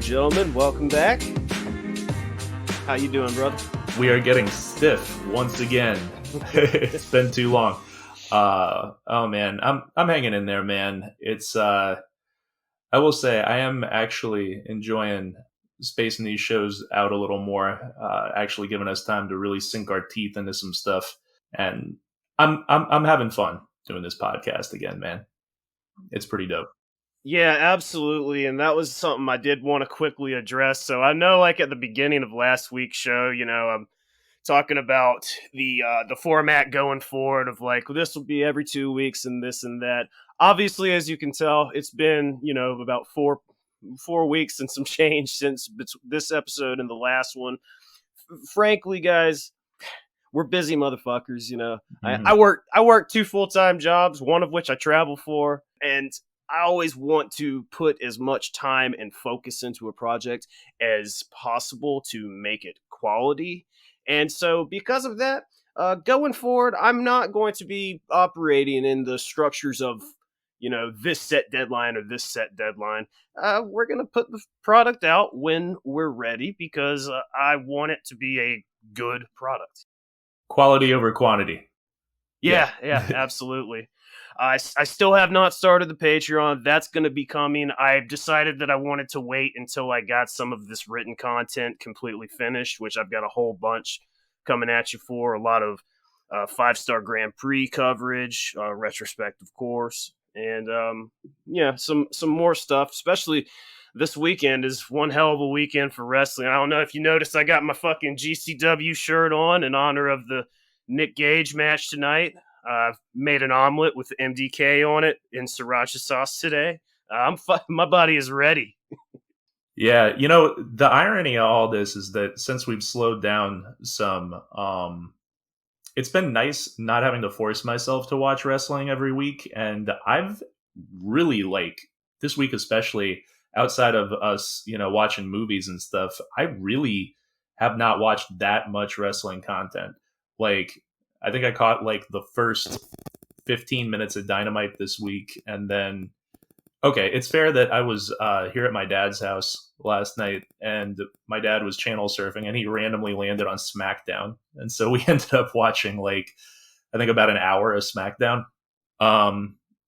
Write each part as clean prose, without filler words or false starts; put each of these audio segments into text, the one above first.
gentlemen, welcome back. How you doing, brother? We are getting stiff once again. It's been too long. Oh man, I'm hanging in there, man. It's I will say I am actually enjoying spacing these shows out a little more. Actually giving us time to really sink our teeth into some stuff, and I'm having fun doing this podcast again, man. It's pretty dope. Yeah, absolutely. And that was something I did want to quickly address. So I know, like at the beginning of last week's show, I'm talking about the format going forward of like this will be every 2 weeks and this and that. Obviously, as you can tell, it's been about four weeks and some change since this episode and the last one. Frankly, guys, we're busy motherfuckers. Mhm. I work two full-time jobs, one of which I travel for, and I always want to put as much time and focus into a project as possible to make it quality. And so because of that, going forward, I'm not going to be operating in the structures of, this set deadline or this set deadline. We're going to put the product out when we're ready because I want it to be a good product. Quality over quantity. Yeah, absolutely. I still have not started the Patreon. That's going to be coming. I decided that I wanted to wait until I got some of this written content completely finished, which I've got a whole bunch coming at you for. A lot of 5-star Grand Prix coverage, retrospect, of course. And some more stuff, especially this weekend is one hell of a weekend for wrestling. I don't know if you noticed, I got my fucking GCW shirt on in honor of the Nick Gage match tonight. I've made an omelet with MDK on it in sriracha sauce today. My body is ready. Yeah, the irony of all this is that since we've slowed down some, it's been nice not having to force myself to watch wrestling every week. And I've really, like, this week especially, outside of us, watching movies and stuff, I really have not watched that much wrestling content. Like, I think I caught, like, the first 15 minutes of Dynamite this week, and then okay, it's fair that I was here at my dad's house last night, and my dad was channel surfing, and he randomly landed on SmackDown, and so we ended up watching, like, I think about an hour of SmackDown.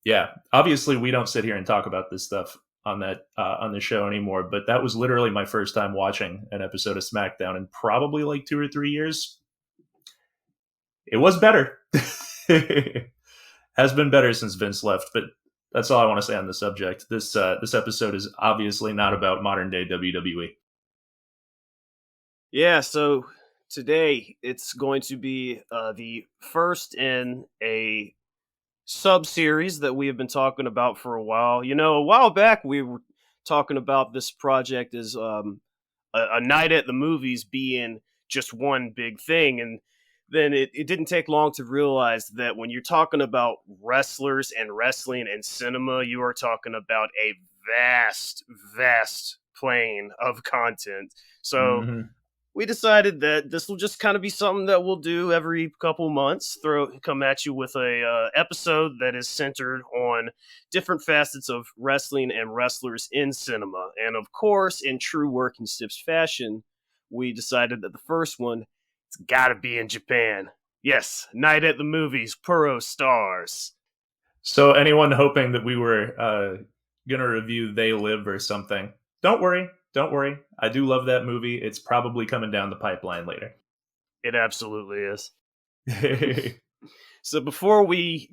Yeah, obviously we don't sit here and talk about this stuff on the show anymore, but that was literally my first time watching an episode of SmackDown in probably like 2 or 3 years. It was better. Has been better since Vince left, but that's all I want to say on the subject. This episode is obviously not about modern day WWE. Yeah, so today it's going to be the first in a sub-series that we have been talking about for a while. A while back we were talking about this project as a night at the movies being just one big thing, and then it didn't take long to realize that when you're talking about wrestlers and wrestling and cinema, you are talking about a vast plane of content. So Mm-hmm. we decided that this will just kind of be something that we'll do every couple months. Come at you with a episode that is centered on different facets of wrestling and wrestlers in cinema. And of course, in true Working Stiffs fashion, we decided that the first one, it's got to be in Japan. Yes, Night at the Movies, Puro stars. So anyone hoping that we were gonna review They Live or something, don't worry. Don't worry. I do love that movie. It's probably coming down the pipeline later. It absolutely is. So before we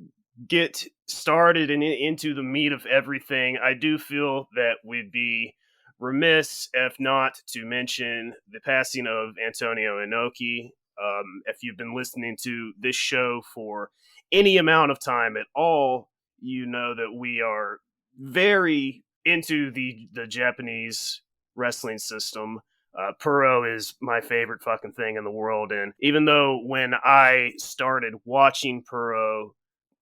get started and into the meat of everything, I do feel that we'd be remiss if not to mention the passing of Antonio Inoki. If you've been listening to this show for any amount of time at all, you know that we are very into the Japanese wrestling system. Puro is my favorite fucking thing in the world. And even though when I started watching Puro,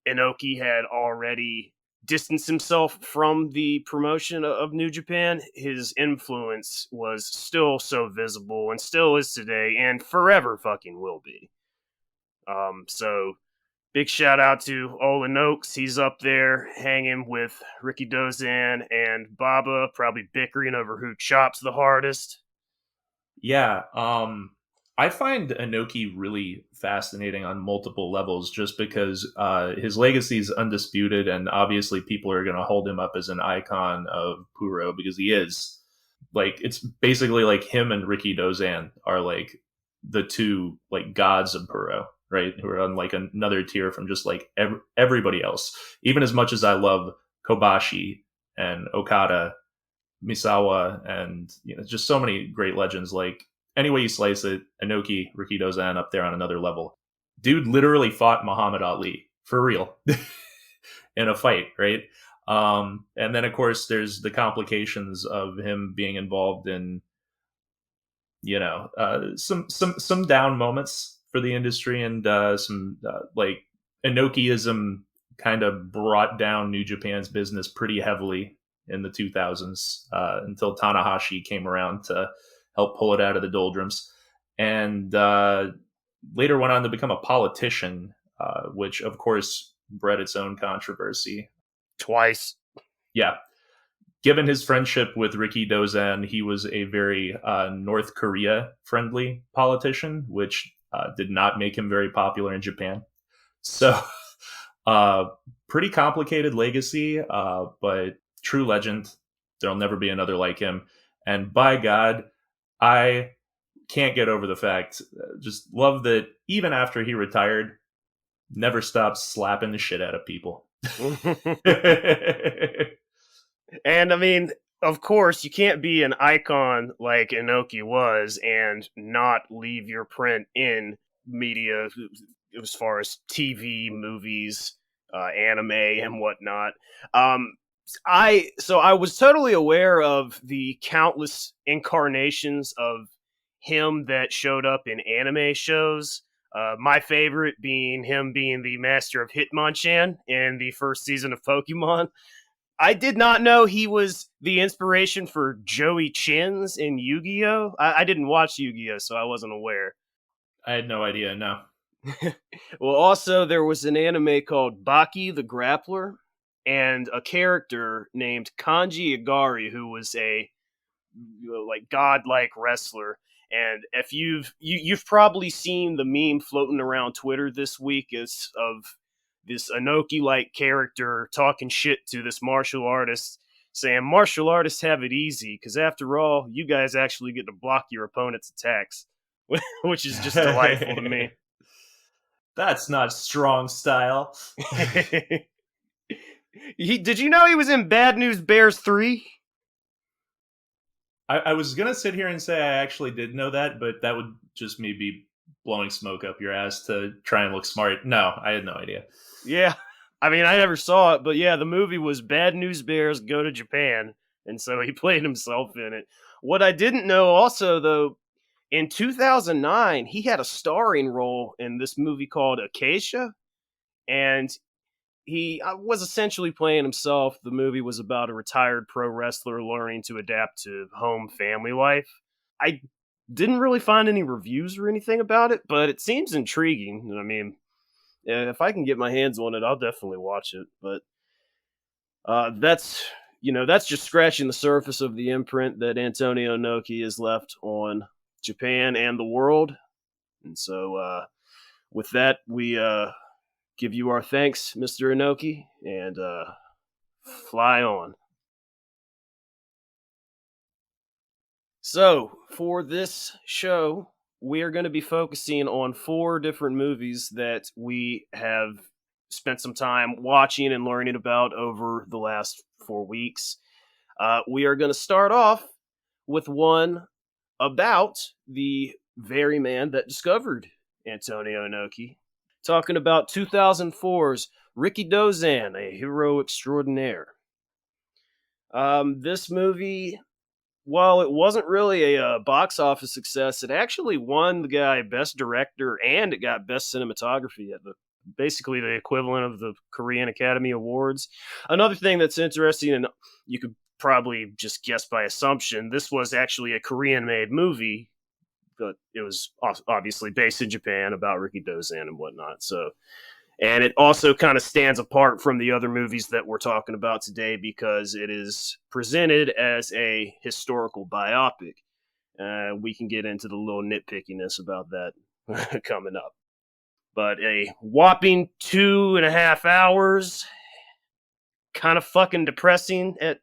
Inoki had already distanced himself from the promotion of New Japan, his influence was still so visible and still is today and forever fucking will be. So Big shout out to Olin Oaks. He's up there hanging with Rikidozan and Baba, probably bickering over who chops the hardest. Yeah, I find Inoki really fascinating on multiple levels just because his legacy is undisputed, and obviously people are going to hold him up as an icon of Puro because he is. Like, it's basically like him and Rikidozan are like the two like gods of Puro, right? Who are on like another tier from just like everybody else. Even as much as I love Kobashi and Okada, Misawa, and just so many great legends. Like, any way you slice it, Inoki, Rikidozan up there on another level. Dude literally fought Muhammad Ali for real in a fight, right? And then of course there's the complications of him being involved in some down moments for the industry, and some like Inokiism kind of brought down New Japan's business pretty heavily in the 2000s, until Tanahashi came around to help pull it out of the doldrums, and later went on to become a politician, which of course bred its own controversy. Twice. Yeah. Given his friendship with Rikidozan, he was a very North Korea friendly politician, which did not make him very popular in Japan. So, pretty complicated legacy, but true legend. There'll never be another like him. And by God, I can't get over the fact, just love that even after he retired, never stopped slapping the shit out of people. And I mean, of course, you can't be an icon like Inoki was and not leave your print in media as far as TV, movies, anime, and whatnot. I was totally aware of the countless incarnations of him that showed up in anime shows. My favorite being him being the master of Hitmonchan in the first season of Pokemon. I did not know he was the inspiration for Joey Chins in Yu-Gi-Oh! I didn't watch Yu-Gi-Oh!, so I wasn't aware. I had no idea, no. Well, also, there was an anime called Baki the Grappler, and a character named Kanji Igari, who was a like godlike wrestler. And if you've probably seen the meme floating around Twitter this week is of this Inoki like character talking shit to this martial artist, saying martial artists have it easy because after all, you guys actually get to block your opponent's attacks, which is just delightful to me. That's not strong style. Did you know he was in Bad News Bears 3? I was gonna sit here and say I actually did know that, but that would just me be blowing smoke up your ass to try and look smart. No, I had no idea. Yeah. I mean, I never saw it, but yeah, the movie was Bad News Bears Go to Japan, and so he played himself in it. What I didn't know also, though, in 2009, he had a starring role in this movie called Acacia, and he was essentially playing himself. The movie was about a retired pro wrestler learning to adapt to home family life. I didn't really find any reviews or anything about it, but it seems intriguing. I mean, if I can get my hands on it, I'll definitely watch it. But that's just scratching the surface of the imprint that Antonio Inoki has left on Japan and the world. And so, with that, we give you our thanks, Mr. Inoki, and fly on. So, for this show, we are going to be focusing on 4 different movies that we have spent some time watching and learning about over the last 4 weeks. We are going to start off with one about the very man that discovered Antonio Inoki, talking about 2004's Rikidozan, a Hero Extraordinaire. This movie, while it wasn't really a box office success, it actually won the guy Best Director and it got Best Cinematography at basically the equivalent of the Korean Academy Awards. Another thing that's interesting, and you could probably just guess by assumption, this was actually a Korean-made movie, but it was obviously based in Japan about Rikidozan and whatnot. So And it also kind of stands apart from the other movies that we're talking about today because it is presented as a historical biopic. We can get into the little nitpickiness about that coming up. But a whopping 2.5 hours, kind of fucking depressing at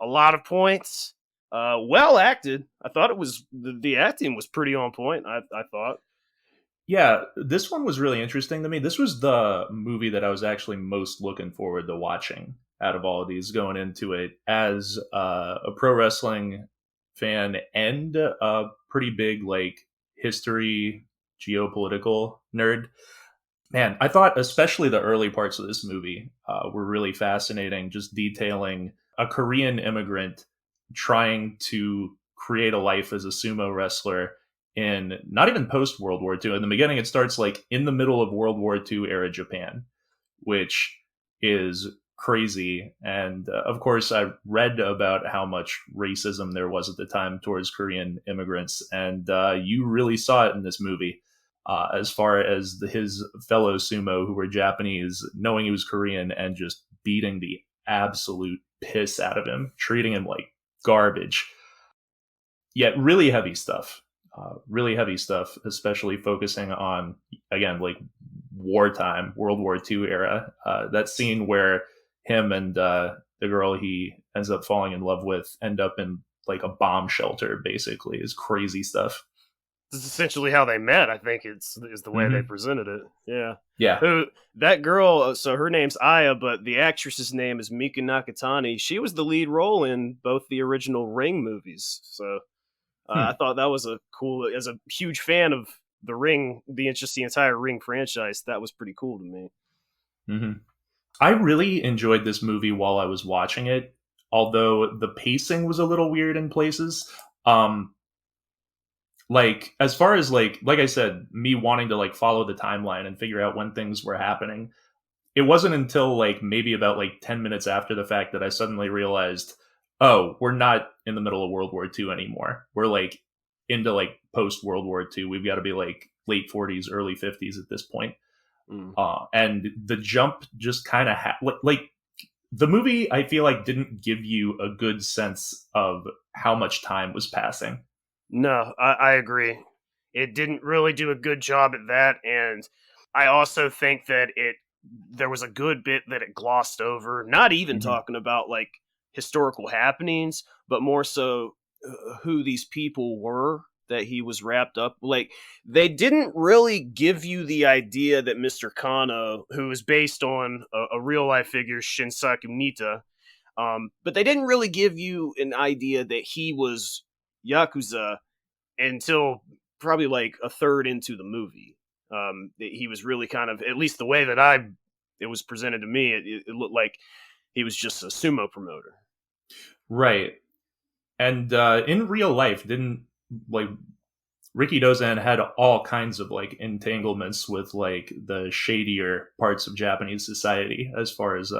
a lot of points. Well acted. I thought it was the acting was pretty on point. I thought. Yeah, this one was really interesting to me. This was the movie that I was actually most looking forward to watching out of all of these going into it as a pro wrestling fan and a pretty big like history geopolitical nerd. Man, I thought especially the early parts of this movie were really fascinating, just detailing a Korean immigrant trying to create a life as a sumo wrestler in not even post World War II. In the beginning, it starts like in the middle of World War II era Japan, which is crazy. And of course, I read about how much racism there was at the time towards Korean immigrants, and you really saw it in this movie. As far as his fellow sumo who were Japanese, knowing he was Korean and just beating the absolute piss out of him, treating him like garbage. Yet really heavy stuff. Really heavy stuff, especially focusing on, again, like wartime, World War II era. That scene where him and the girl he ends up falling in love with end up in like a bomb shelter, basically, is crazy stuff. This is essentially how they met. I think is the way they presented it. Yeah. Yeah. Who that girl? So her name's Aya, but the actress's name is Mika Nakatani. She was the lead role in both the original Ring movies. So I thought that was a cool. As a huge fan of the Ring, the entire Ring franchise, that was pretty cool to me. Mm-hmm. I really enjoyed this movie while I was watching it, although the pacing was a little weird in places. Like as far as like I said, me wanting to like follow the timeline and figure out when things were happening, it wasn't until like maybe about like 10 minutes after the fact that I suddenly realized, oh, we're not in the middle of World War II anymore. We're like into like post World War II. We've got to be like late 40s, early 50s at this point. And the jump just kind of like the movie, I feel like, didn't give you a good sense of how much time was passing. No, I agree. It didn't really do a good job at that, and I also think that there was a good bit that it glossed over. Not even talking about like historical happenings, but more so who these people were that he was wrapped up. Like they didn't really give you the idea that Mr. Kano, who is based on a real life figure, Shinsaku Nita, but they didn't really give you an idea that he was Yakuza until probably like a third into the movie. He was really kind of, at least the way that it was presented to me, it looked like he was just a sumo promoter. Right. And in real life, didn't like Rikidozan had all kinds of like entanglements with like the shadier parts of Japanese society as far as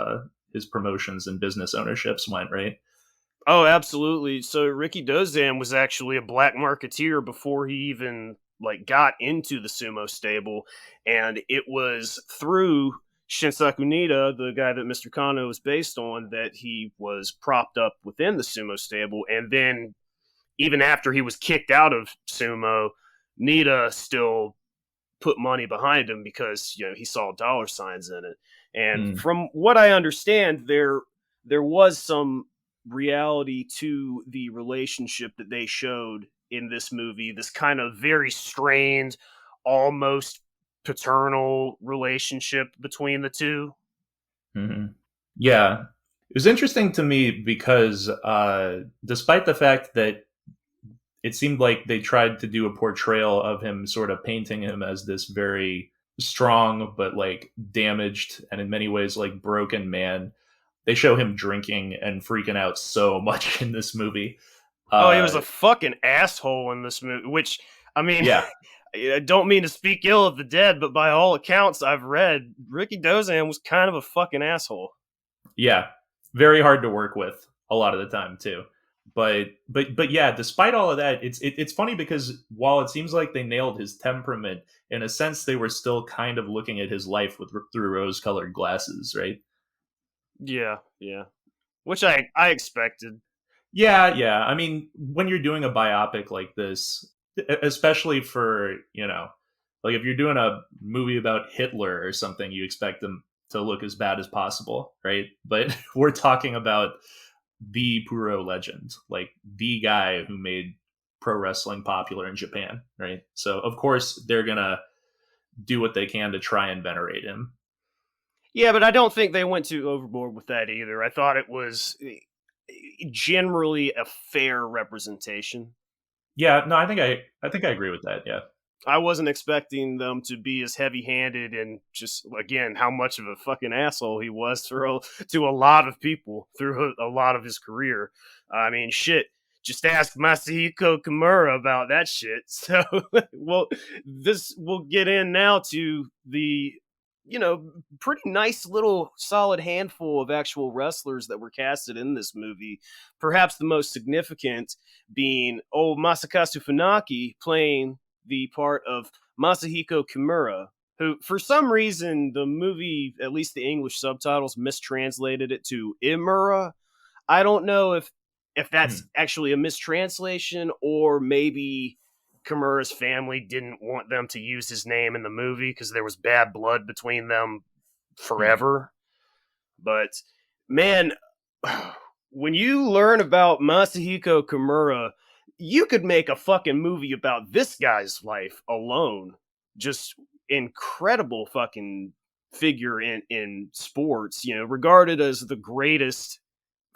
his promotions and business ownerships went, right? Oh, absolutely. So Rikidozan was actually a black marketeer before he even like got into the sumo stable, and it was through Shinsaku Nida, the guy that Mr. Kano was based on, that he was propped up within the sumo stable. And then even after he was kicked out of sumo, Nida still put money behind him because he saw dollar signs in it. And from what I understand, there was some reality to the relationship that they showed in this movie. This kind of very strained, almost paternal relationship between the two. Yeah, it was interesting to me because despite the fact that it seemed like they tried to do a portrayal of him, sort of painting him as this very strong but like damaged and in many ways like broken man, they show him drinking and freaking out so much in this movie. Oh, he was a fucking asshole in this movie, which, I mean, yeah. I don't mean to speak ill of the dead, but by all accounts I've read, Rikidozan was kind of a fucking asshole. Yeah, very hard to work with a lot of the time, too. But yeah, despite all of that, it's funny because while it seems like they nailed his temperament, in a sense they were still kind of looking at his life with through rose-colored glasses, right? Yeah, yeah. Which I expected. Yeah, yeah. I mean, when you're doing a biopic like this, especially for, like if you're doing a movie about Hitler or something, you expect them to look as bad as possible, right? But we're talking about the Puro legend, like the guy who made pro wrestling popular in Japan, right? So, of course, they're going to do what they can to try and venerate him. Yeah, but I don't think they went too overboard with that either. I thought it was generally a fair representation. Yeah, no, I think I agree with that. Yeah. I wasn't expecting them to be as heavy-handed and just again how much of a fucking asshole he was to a lot of people through a lot of his career. I mean, shit. Just ask Masahiko Kimura about that shit. So, well, this we'll get in now to the pretty nice little solid handful of actual wrestlers that were casted in this movie. Perhaps the most significant being old Masakazu Funaki playing the part of Masahiko Kimura, who, for some reason, the movie, at least the English subtitles, mistranslated it to Imura. I don't know if that's Hmm. actually a mistranslation or maybe Kimura's family didn't want them to use his name in the movie because there was bad blood between them Hmm. forever. But man, when you learn about Masahiko Kimura, you could make a fucking movie about this guy's life alone. Just incredible fucking figure in sports, regarded as the greatest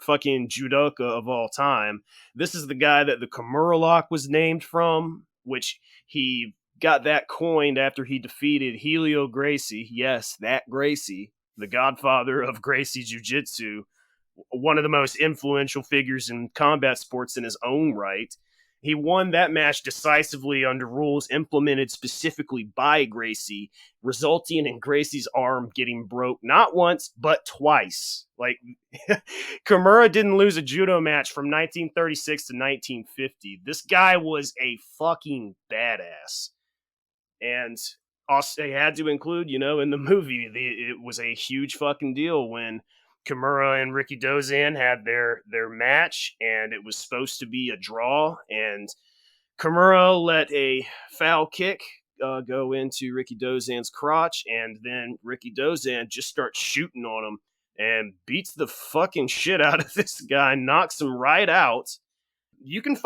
fucking judoka of all time. This is the guy that the Kimura lock was named from, which he got that coined after he defeated Helio Gracie. Yes, that Gracie, the godfather of Gracie Jiu Jitsu, one of the most influential figures in combat sports in his own right. He won that match decisively under rules implemented specifically by Gracie, resulting in Gracie's arm getting broke not once, but twice. Like, Kimura didn't lose a judo match from 1936 to 1950. This guy was a fucking badass. And also, they had to include, in the movie, it was a huge fucking deal when Kimura and Rikidozan had their match, and it was supposed to be a draw, and Kimura let a foul kick go into Rikidozan's crotch, and then Rikidozan just starts shooting on him and beats the fucking shit out of this guy, knocks him right out. You can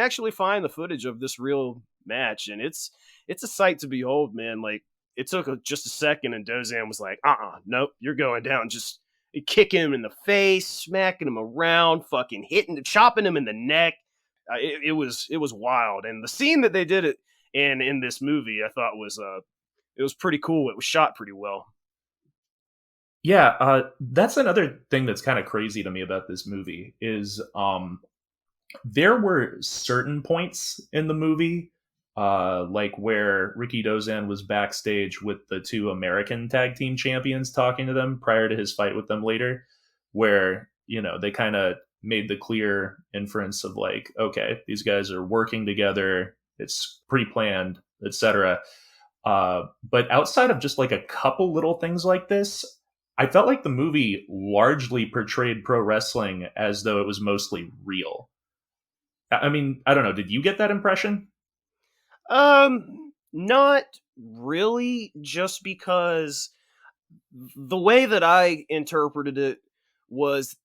actually find the footage of this real match, and it's a sight to behold, man. Like, it took just a second, and Dozan was like, nope, you're going down. Just kicking him in the face, smacking him around, fucking chopping him in the neck. It was wild, and the scene that they did it in this movie, I thought was it was pretty cool. It was shot pretty well. Yeah, that's another thing that's kind of crazy to me about this movie is there were certain points in the movie, like where Rikidozan was backstage with the two American tag team champions talking to them prior to his fight with them later, where, they kind of made the clear inference of like, okay, these guys are working together, it's pre-planned, etc. But outside of just like a couple little things like this, I felt like the movie largely portrayed pro wrestling as though it was mostly real. I mean, I don't know. Did you get that impression? Not really, just because the way that I interpreted it was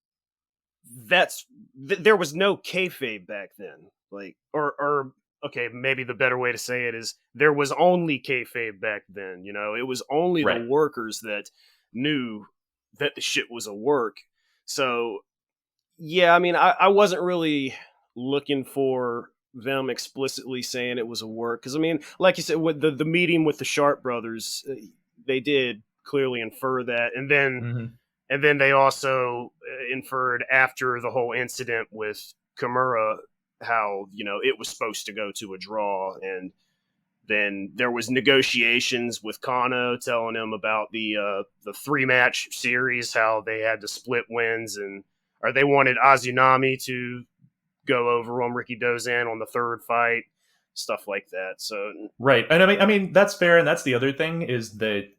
there was no kayfabe back then. Like, or okay, maybe the better way to say it is there was only kayfabe back then. It was only the Right. workers that knew that the shit was a work. So yeah, I mean, I wasn't really looking for them explicitly saying it was a work because I mean, like you said, with the meeting with the Sharp brothers, they did clearly infer that, and then Hmm. and then they also inferred after the whole incident with Kimura how it was supposed to go to a draw, and then there was negotiations with Kano telling him about the 3 match series, how they had to split wins, and or they wanted Azunami to go over on Rikidozan on the third fight, stuff like that. So right, and I mean that's fair, and that's the other thing is that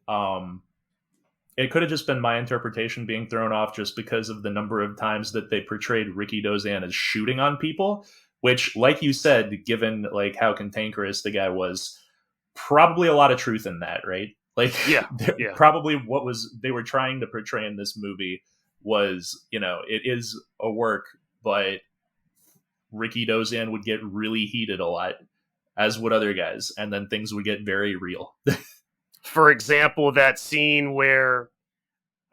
it could have just been my interpretation being thrown off just because of the number of times that they portrayed Rikidozan as shooting on people, which, like you said, given like how cantankerous the guy was, probably a lot of truth in that, right? Like, yeah. probably what was they were trying to portray in this movie was, it is a work, but Rikidozan would get really heated a lot, as would other guys, and then things would get very real. For example, that scene where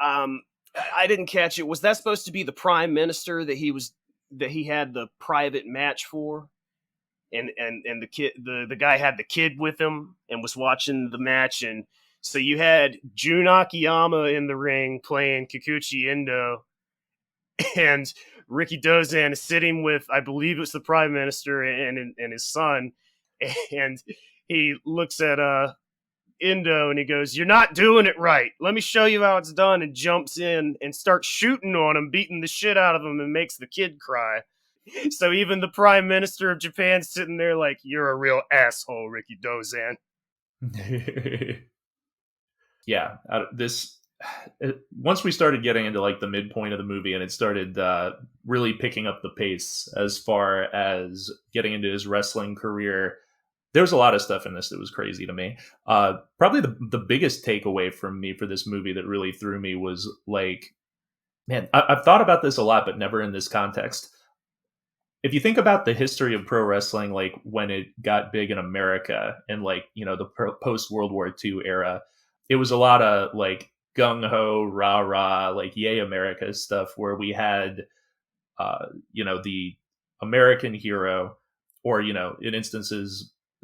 I didn't catch it. Was that supposed to be the prime minister that he had the private match for? And the kid, the guy had the kid with him and was watching the match, and so you had Jun Akiyama in the ring playing Kikuchi Endo, and Rikidozan is sitting with, I believe it's the prime minister and his son, and he looks at Endo and he goes, "You're not doing it right. Let me show you how it's done," and jumps in and starts shooting on him, beating the shit out of him, and makes the kid cry. So even the prime minister of Japan's sitting there like, "You're a real asshole, Rikidozan." Yeah, once we started getting into like the midpoint of the movie and it started really picking up the pace as far as getting into his wrestling career, there was a lot of stuff in this that was crazy to me. Probably the biggest takeaway from me for this movie that really threw me was like, man, I've thought about this a lot, but never in this context. If you think about the history of pro wrestling, like when it got big in America and like, the post World War II era, it was a lot of like gung ho, rah rah, like yay America stuff where we had, the American hero, or, in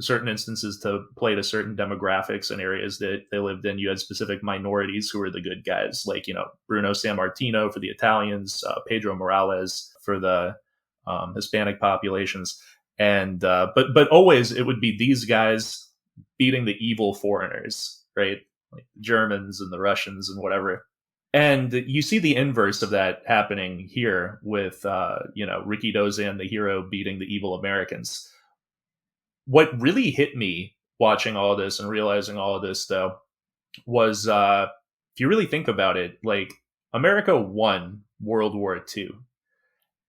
certain instances to play to certain demographics and areas that they lived in. You had specific minorities who were the good guys, like, Bruno Sammartino for the Italians, Pedro Morales for the Hispanic populations. And but always it would be these guys beating the evil foreigners, right? Like the Germans and the Russians and whatever. And you see the inverse of that happening here with Rikidozan, the hero, beating the evil Americans. What really hit me watching all of this and realizing all of this, though, was if you really think about it, like America won World War II.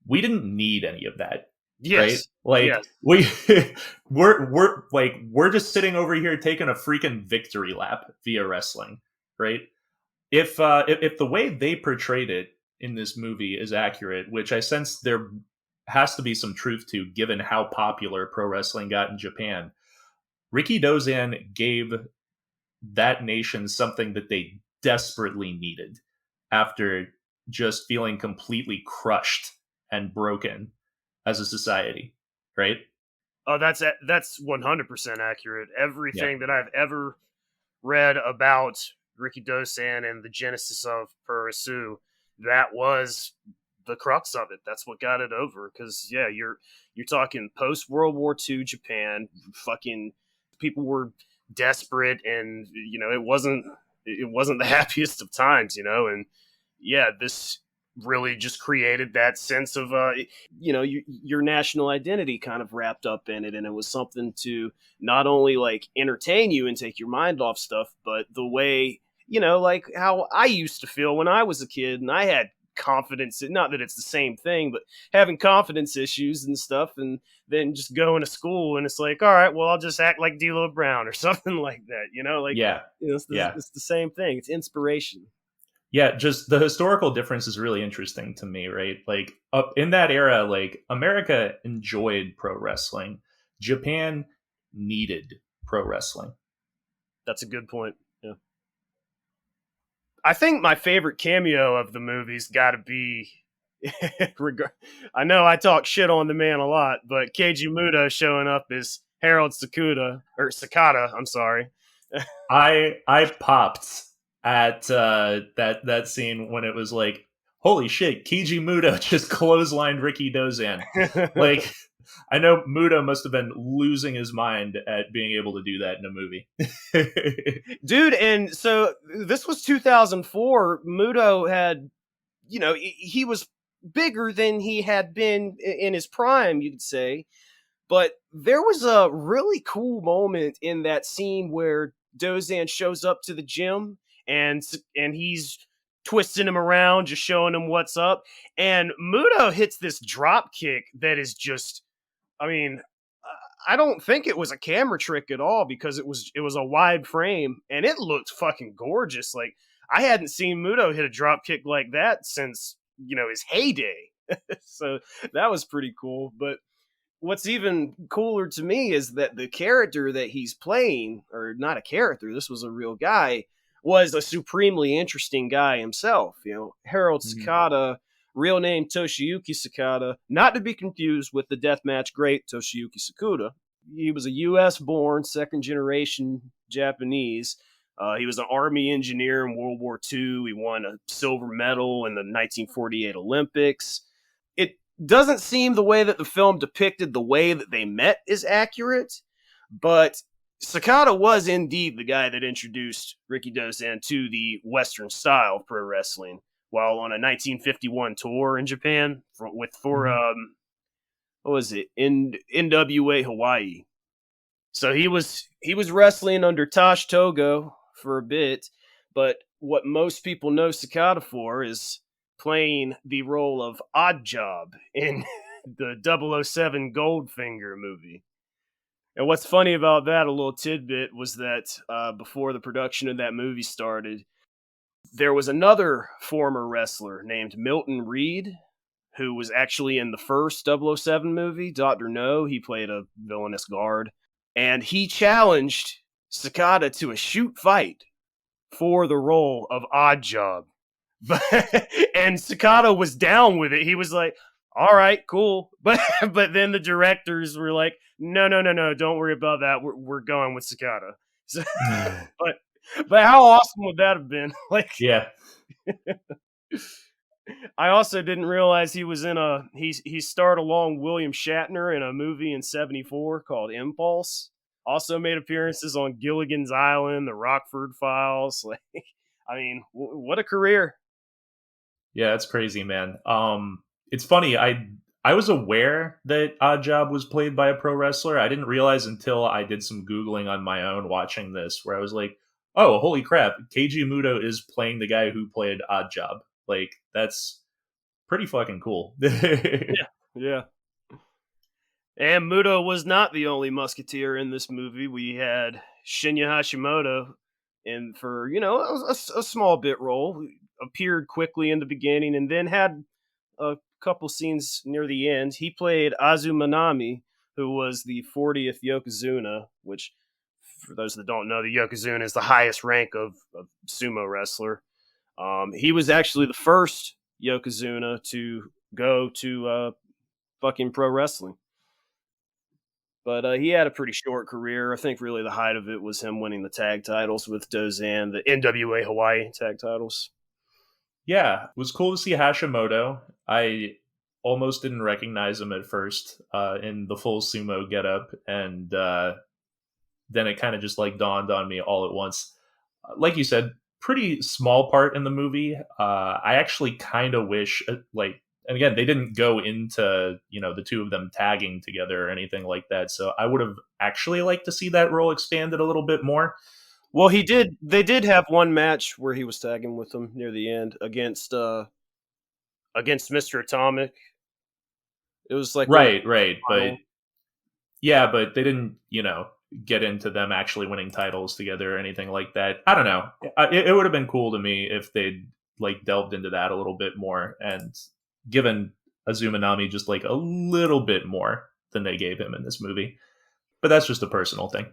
We didn't need any of that. Yes. Right? Yes. we're just sitting over here taking a freaking victory lap via wrestling, right? If the way they portrayed it in this movie is accurate, which I sense there has to be some truth to, given how popular pro wrestling got in Japan, Rikidozan gave that nation something that they desperately needed after just feeling completely crushed and broken as a society, right? Oh, that's 100% accurate. Everything that I've ever read about Rikidozan and the genesis of Puro, that was the crux of it. That's what got it over. Because you're talking post World War II Japan. Fucking people were desperate, and it wasn't the happiest of times. And this really just created that sense of your national identity kind of wrapped up in it, and it was something to not only like entertain you and take your mind off stuff, but the way like how I used to feel when I was a kid and I had confidence, not that it's the same thing, but having confidence issues and stuff, and then just going to school and it's like, all right, well, I'll just act like D'Lo Brown or something like that, it's the same thing. It's inspiration. Yeah, just the historical difference is really interesting to me, right? Like up in that era, like America enjoyed pro wrestling. Japan needed pro wrestling. That's a good point. Yeah. I think my favorite cameo of the movie's got to be I know I talk shit on the man a lot, but Keiji Muto showing up as Harold Sakata, I'm sorry. I popped at that scene when it was like, holy shit, Keiji Muto just clotheslined Rikidozan. Like, I know Muto must have been losing his mind at being able to do that in a movie. Dude, and so this was 2004. Muto had, he was bigger than he had been in his prime, you could say. But there was a really cool moment in that scene where Dozan shows up to the gym and he's twisting him around, just showing him what's up. And Muto hits this drop kick that is just, I mean, I don't think it was a camera trick at all because it was a wide frame and it looked fucking gorgeous. Like I hadn't seen Muto hit a drop kick like that since his heyday. So that was pretty cool. But what's even cooler to me is that the character that he's playing, or not a character, this was a real guy, was a supremely interesting guy himself. Harold Sakata, real name Toshiyuki Sakata, not to be confused with the deathmatch great Toshiyuki Sakuda. He was a U.S. born, second generation Japanese. He was an Army engineer in World War II. He won a silver medal in the 1948 Olympics. It doesn't seem the way that the film depicted the way that they met is accurate, but Sakata was indeed the guy that introduced Rikidozan to the Western style of pro wrestling while on a 1951 tour in Japan for what was it, in NWA Hawaii. So he was wrestling under Tosh Togo for a bit, but what most people know Sakata for is playing the role of Odd Job in the 007 Goldfinger movie. And what's funny about that, a little tidbit, was that before the production of that movie started, there was another former wrestler named Milton Reed, who was actually in the first 007 movie, Dr. No. He played a villainous guard. And he challenged Sakata to a shoot fight for the role of Odd Job. And Sakata was down with it. He was like, all right, cool. But then the directors were like, no, don't worry about that. We're going with Sakata. So, but how awesome would that have been? Like, yeah. I also didn't realize he was in he starred along William Shatner in a movie in '74 called Impulse. Also made appearances on Gilligan's Island, The Rockford Files. Like, I mean, what a career. Yeah, it's crazy, man. It's funny. I was aware that Odd Job was played by a pro wrestler. I didn't realize until I did some Googling on my own watching this, where I was like, oh, holy crap, Keiji Muto is playing the guy who played Odd Job. Like, that's pretty fucking cool. Yeah. And Muto was not the only musketeer in this movie. We had Shinya Hashimoto in for, a small bit role. Appeared quickly in the beginning and then had a couple scenes near the end. He played Azumanami, who was the 40th Yokozuna, which, for those that don't know, the Yokozuna is the highest rank of sumo wrestler. He was actually the first Yokozuna to go to fucking pro wrestling. But he had a pretty short career. I think really the height of it was him winning the tag titles with Dozan, the NWA Hawaii tag titles. Yeah, it was cool to see Hashimoto. I almost didn't recognize him at first in the full sumo getup, and then it kind of just like dawned on me all at once. Like you said, pretty small part in the movie. I actually kind of wish, and again, they didn't go into the two of them tagging together or anything like that. So I would have actually liked to see that role expanded a little bit more. Well, he did. They did have one match where he was tagging with them near the end against Mr. Atomic. It was like right, but but they didn't, get into them actually winning titles together or anything like that. I don't know. It would have been cool to me if they'd like delved into that a little bit more and given Azumanami just like a little bit more than they gave him in this movie. But that's just a personal thing.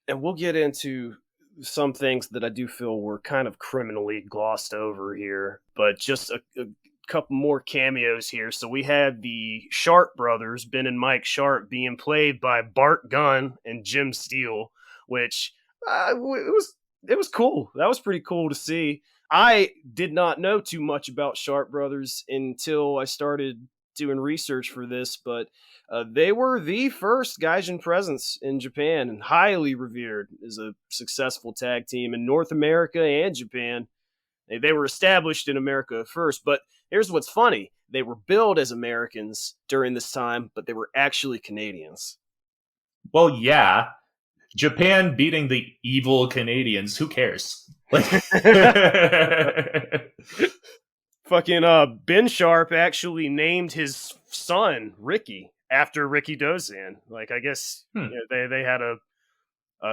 And we'll get into some things that I do feel were kind of criminally glossed over here, but just a couple more cameos here. So we had the Sharp brothers, Ben and Mike Sharp, being played by Bart Gunn and Jim Steele, which it was cool. That was pretty cool to see. I did not know too much about Sharp brothers until I started doing research for this, but they were the first Gaijin presence in Japan and highly revered as a successful tag team in North America and Japan. They were established in America first, but here's what's funny. they were billed as Americans during this time, but they were actually Canadians. Well, yeah. Japan beating the evil Canadians. Who cares? Like, Fucking Ben Sharp actually named his son Ricky after Rikidozan. Like, I guess they had a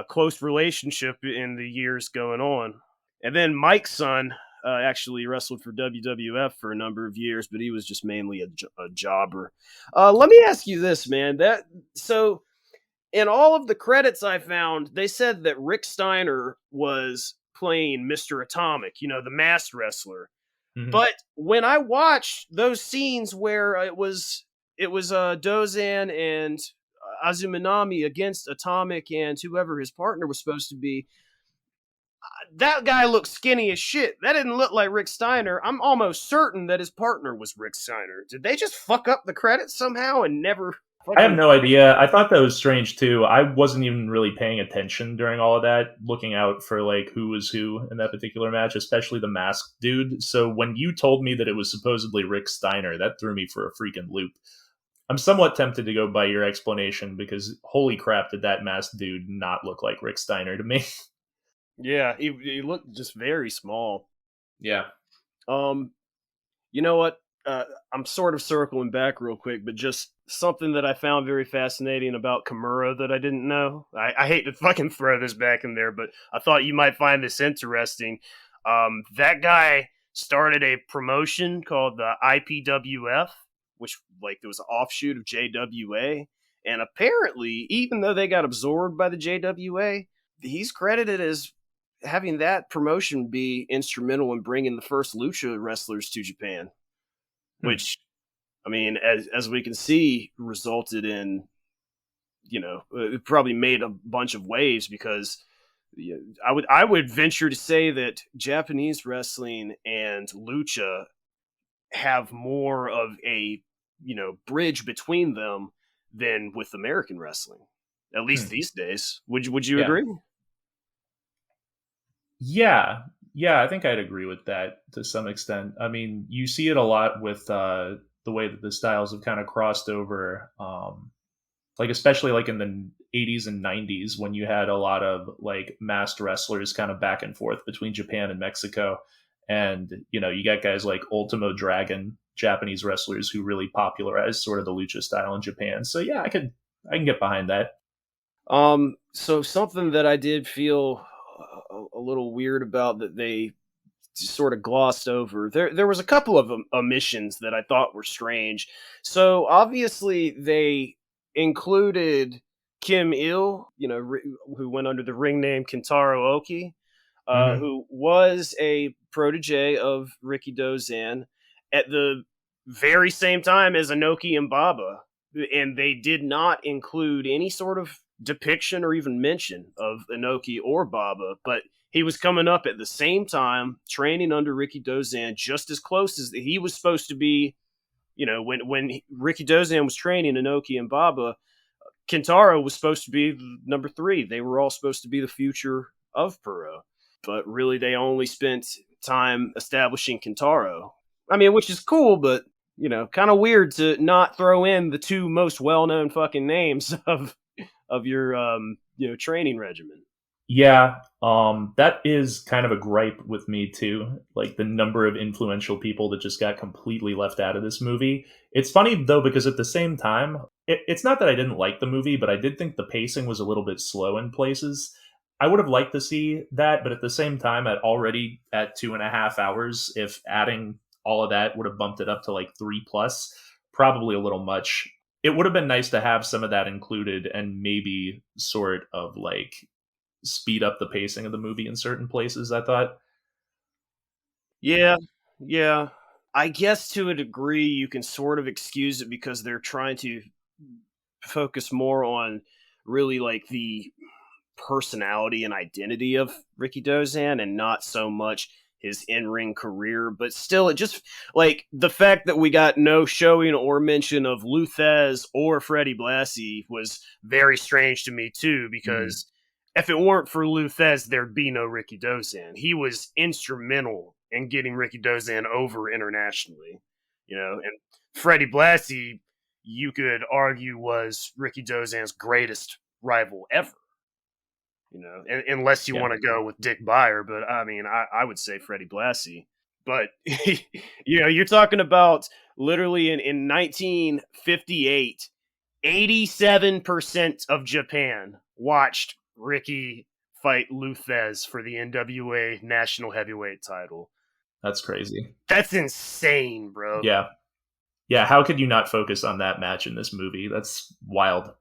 close relationship in the years going on. And then Mike's son actually wrestled for WWF for a number of years, but he was just mainly a jobber. Let me ask you this, man. So in all of the credits I found, they said that Rick Steiner was playing Mr. Atomic, the masked wrestler. Mhm. But when I watched those scenes where it was Dozan and Azuminami against Atomic and whoever his partner was supposed to be, that guy looked skinny as shit. That didn't look like Rick Steiner. I'm almost certain that his partner was Rick Steiner. Did they just fuck up the credits somehow and never I have no idea. I thought that was strange too. I wasn't even really paying attention during all of that, looking out for like who was who in that particular match, especially the masked dude. So when you told me that it was supposedly Rick Steiner, that threw me for a freaking loop. I'm somewhat tempted to go by your explanation because holy crap, did that masked dude not look like Rick Steiner to me? Yeah, he looked just very small. Yeah. You know what? I'm sort of circling back real quick, but just something that I found very fascinating about Kimura that I didn't know. I hate to fucking throw this back in there, but I thought you might find this interesting. That guy started a promotion called the IPWF, which like there was an offshoot of JWA, and apparently, even though they got absorbed by the JWA, he's credited as having that promotion be instrumental in bringing the first lucha wrestlers to Japan, which, I mean, as we can see, resulted in, it probably made a bunch of waves because I would venture to say that Japanese wrestling and lucha have more of a bridge between them than with American wrestling, at least these days. Would you agree? Yeah, I think I'd agree with that to some extent. I mean, you see it a lot with the way that the styles have kind of crossed over, like especially like in the 80s and 90s when you had a lot of like masked wrestlers kind of back and forth between Japan and Mexico, and you got guys like Ultimo Dragon, Japanese wrestlers who really popularized sort of the lucha style in Japan. So yeah, I can get behind that. So something that I did feel a little weird about that they sort of glossed over. There was a couple of omissions that I thought were strange. So obviously they included Kim Il, who went under the ring name Kentaro Oki, who was a protege of Rikidozan at the very same time as Inoki and Baba, and they did not include any sort of depiction or even mention of Inoki or Baba, but he was coming up at the same time, training under Rikidozan, just as close as he was supposed to be. When Rikidozan was training Inoki and Baba, Kentaro was supposed to be number 3. They were all supposed to be the future of Puro, but really they only spent time establishing Kentaro. I mean, which is cool, but kind of weird to not throw in the 2 most well-known fucking names of your training regimen. Yeah, that is kind of a gripe with me too. Like the number of influential people that just got completely left out of this movie. It's funny though because at the same time, it's not that I didn't like the movie, but I did think the pacing was a little bit slow in places. I would have liked to see that, but at the same time, already at 2.5 hours, if adding all of that would have bumped it up to like 3 plus, probably a little much. It would have been nice to have some of that included and maybe sort of like speed up the pacing of the movie in certain places, I thought. Yeah. I guess to a degree you can sort of excuse it because they're trying to focus more on really like the personality and identity of Rikidozan and not so much his in-ring career, but still it just like the fact that we got no showing or mention of Luthez or Freddie Blassie was very strange to me too, because if it weren't for Luthez, there'd be no Rikidozan. He was instrumental in getting Rikidozan over internationally. And Freddie Blassie, you could argue, was Rikidozan's greatest rival ever. Unless you Yeah. want to go with Dick Beyer, but I mean, I would say Freddie Blassie. But you're talking about literally in 1958, 87% of Japan watched Ricky fight Luthez for the NWA National Heavyweight title. That's crazy. That's insane, bro. Yeah. Yeah, how could you not focus on that match in this movie? That's wild.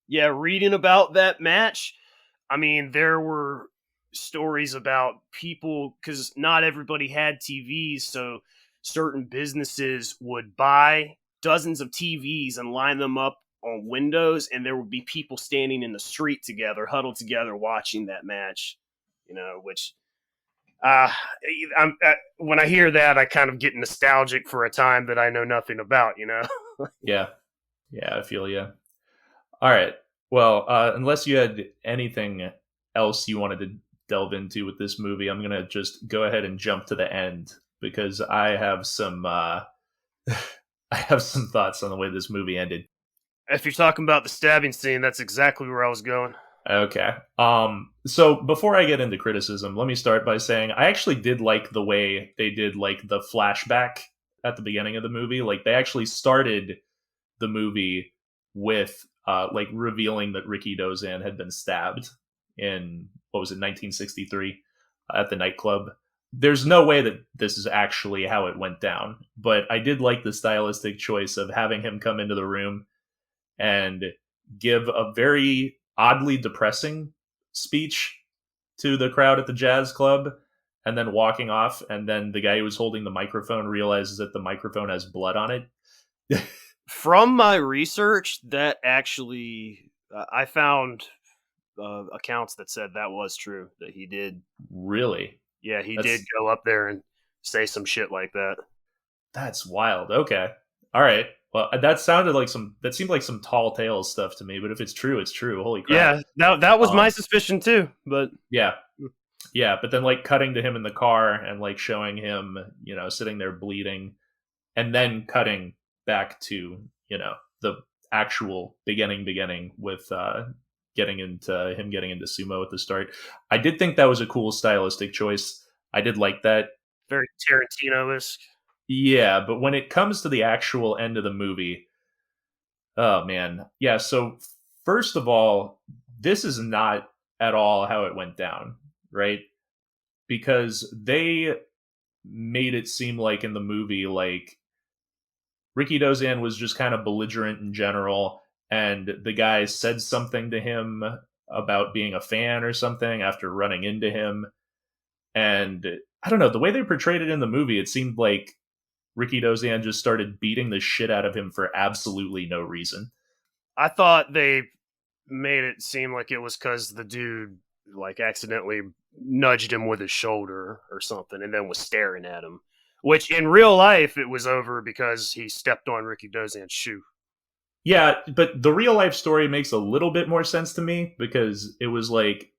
Yeah, reading about that match, I mean, there were stories about people, because not everybody had TVs, so certain businesses would buy dozens of TVs and line them up on windows, and there would be people standing in the street together, huddled together, watching that match. Which when I hear that, I kind of get nostalgic for a time that I know nothing about. Yeah. Yeah, I feel you. All right. Well, unless you had anything else you wanted to delve into with this movie, I'm gonna just go ahead and jump to the end because I have some I have some thoughts on the way this movie ended. If you're talking about the stabbing scene, that's exactly where I was going. Okay. So before I get into criticism, let me start by saying I actually did like the way they did like the flashback at the beginning of the movie. Like they actually started the movie with like revealing that Rikidozan had been stabbed in what was it 1963 at the nightclub. There's no way that this is actually how it went down, but I did like the stylistic choice of having him come into the room and give a very oddly depressing speech to the crowd at the jazz club and then walking off, and then the guy who was holding the microphone realizes that the microphone has blood on it. From my research, that actually, I found accounts that said that was true, that he did. Really? Yeah, he did go up there and say some shit like that. That's wild. Okay. All right. Well, that seemed like some tall tales stuff to me, but if it's true, it's true. Holy crap. Yeah, that was my suspicion too, but yeah. Yeah, but then like cutting to him in the car and like showing him, sitting there bleeding, and then cutting back to, the actual beginning with getting into sumo at the start. I did think that was a cool stylistic choice. I did like that. Very Tarantino-esque. Yeah, but when it comes to the actual end of the movie, oh man. Yeah, so first of all, this is not at all how it went down, right? Because they made it seem like in the movie, like Rikidozan was just kind of belligerent in general, and the guy said something to him about being a fan or something after running into him. And I don't know, the way they portrayed it in the movie, it seemed like Rikidozan just started beating the shit out of him for absolutely no reason. I thought they made it seem like it was because the dude like accidentally nudged him with his shoulder or something and then was staring at him. Which in real life it was over because he stepped on Rikidozan's shoe. Yeah, but the real life story makes a little bit more sense to me because it was like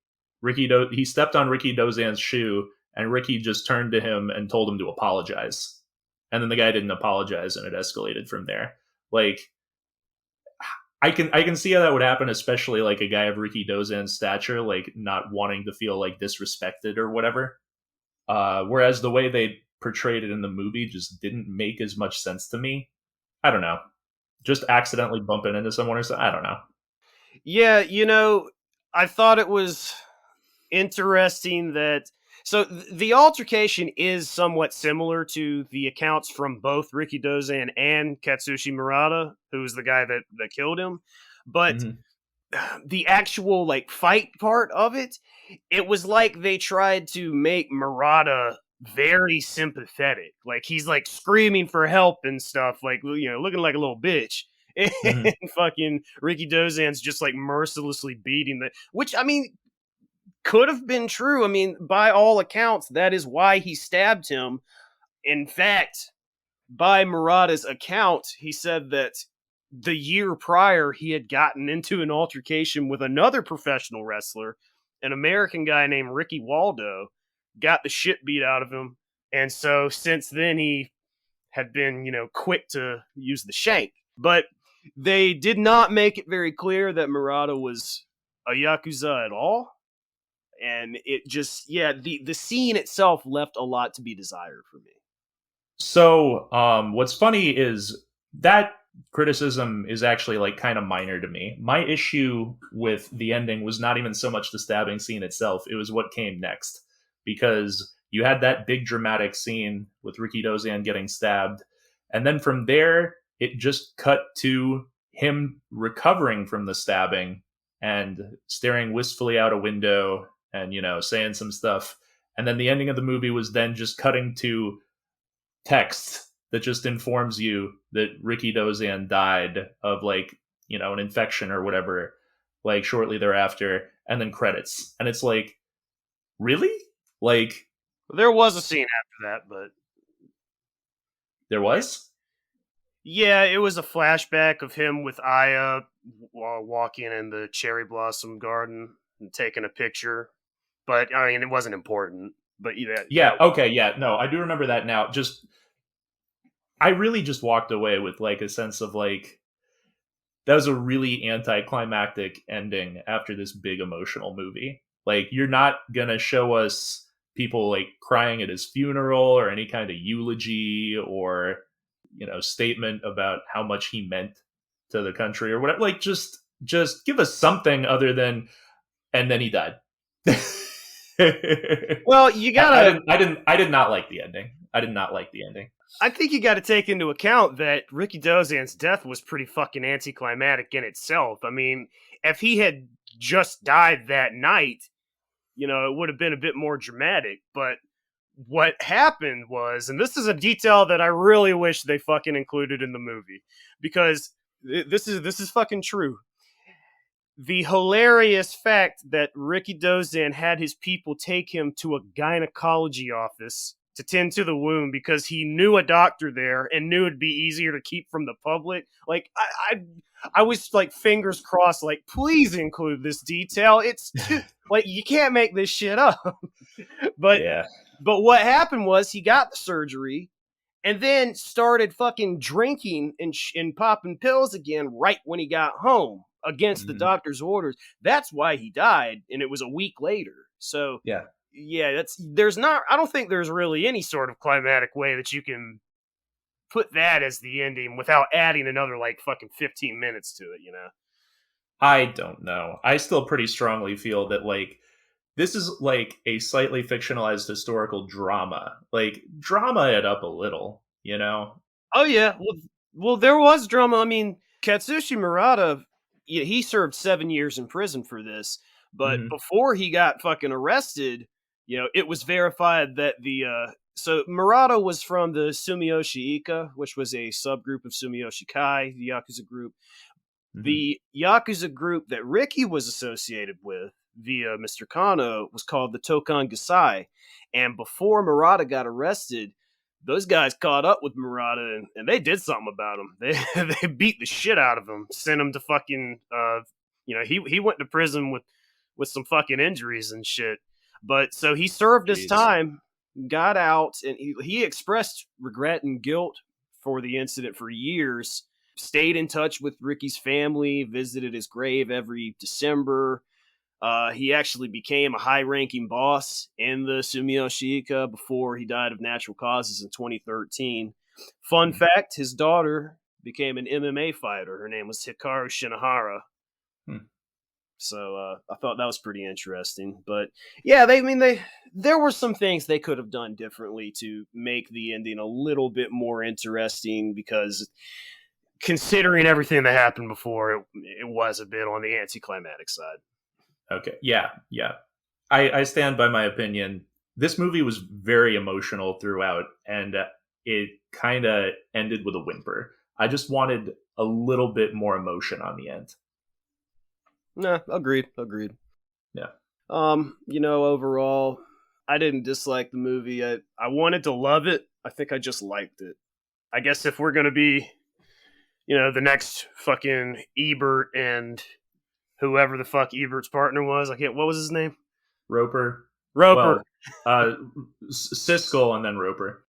he stepped on Rikidozan's shoe and Ricky just turned to him and told him to apologize. And then the guy didn't apologize and it escalated from there. Like I can see how that would happen, especially like a guy of Rikidozan's stature, like not wanting to feel like disrespected or whatever. Whereas the way they portrayed it in the movie just didn't make as much sense to me. I don't know. Just accidentally bumping into someone or something. I don't know. Yeah, I thought it was interesting that the altercation is somewhat similar to the accounts from both Rikidozan and Katsushi Murata, who was the guy that killed him. But the actual like fight part of it, it was like they tried to make Murata very sympathetic. Like he's like screaming for help and stuff, like looking like a little bitch. And fucking Rikidozan's just like mercilessly beating which I mean could have been true. I mean, by all accounts, that is why he stabbed him. In fact, by Murata's account, he said that the year prior he had gotten into an altercation with another professional wrestler, an American guy named Ricky Waldo, got the shit beat out of him. And so since then he had been, quick to use the shank. But they did not make it very clear that Murata was a Yakuza at all. And it just, the scene itself left a lot to be desired for me. So, what's funny is that criticism is actually like kind of minor to me. My issue with the ending was not even so much the stabbing scene itself, it was what came next. Because you had that big dramatic scene with Rikidozan getting stabbed, and then from there, it just cut to him recovering from the stabbing and staring wistfully out a window and, saying some stuff. And then the ending of the movie was then just cutting to text that just informs you that Rikidozan died of an infection or whatever, shortly thereafter, and then credits. And it's like, really? There was a scene after that, but there was? Yeah, it was a flashback of him with Aya while walking in the cherry blossom garden and taking a picture. But I mean, it wasn't important. But okay, no, I do remember that now. I really just walked away with a sense of that was a really anticlimactic ending after this big emotional movie. You're not gonna show us people crying at his funeral or any kind of eulogy or statement about how much he meant to the country or whatever. Just give us something other than, and then he died. Well, you gotta. I did not like the ending. I did not like the ending. I think you got to take into account that Rikidozan's death was pretty fucking anticlimactic in itself. I mean, if he had just died that night, it would have been a bit more dramatic. But what happened was, and this is a detail that I really wish they fucking included in the movie, because this is fucking true. The hilarious fact that Rikidozan had his people take him to a gynecology office to tend to the wound because he knew a doctor there and knew it'd be easier to keep from the public. I was fingers crossed, please include this detail. It's too, you can't make this shit up. But what happened was he got the surgery and then started fucking drinking and popping pills again right when he got home against the doctor's orders. That's why he died, and it was a week later. So I don't think there's really any sort of climatic way that you can put that as the ending without adding another fucking 15 minutes to it, I don't know. I still pretty strongly feel that this is a slightly fictionalized historical drama. Drama it up a little, Oh yeah. Well there was drama. I mean, Katsushi Murata, he served 7 years in prison for this, but before he got fucking arrested, it was verified that so Murata was from the Sumiyoshi Ika, which was a subgroup of Sumiyoshi Kai, the Yakuza group. The Yakuza group that Ricky was associated with via Mr. Kano was called the Tokan Gasai. And before Murata got arrested, those guys caught up with Murata and they did something about him. They beat the shit out of him, sent him to fucking, he went to prison with some fucking injuries and shit. But so he served his time, got out, and he expressed regret and guilt for the incident for years, stayed in touch with Ricky's family, visited his grave every December. He actually became a high-ranking boss in the Sumiyoshi Ika before he died of natural causes in 2013. Fun fact, his daughter became an MMA fighter. Her name was Hikaru Shinohara. So I thought that was pretty interesting. But yeah, there were some things they could have done differently to make the ending a little bit more interesting, because considering everything that happened before, it was a bit on the anticlimactic side. Okay. Yeah. I stand by my opinion. This movie was very emotional throughout, and it kind of ended with a whimper. I just wanted a little bit more emotion on the end. Nah, agreed. Yeah. Overall, I didn't dislike the movie. I wanted to love it. I think I just liked it. I guess if we're going to be, the next fucking Ebert and whoever the fuck Ebert's partner was, what was his name? Roper. Well, Siskel and then Roper.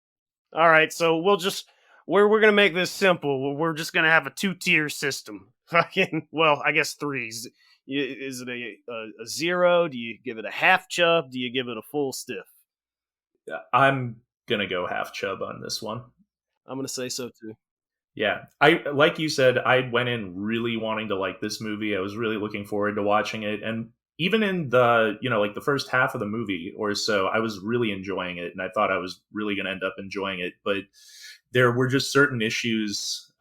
All right, so we'll just we're gonna make this simple. We're just gonna have a 2-tier system. Fucking well, I guess threes. Is it a zero? Do you give it a half chub? Do you give it a full stiff? I'm gonna go half chub on this one. I'm gonna say so too. Yeah, I like you said, I went in really wanting to like this movie. I was really looking forward to watching it, and even in the like the first half of the movie or so, I was really enjoying it, and I thought I was really going to end up enjoying it. But there were just certain issues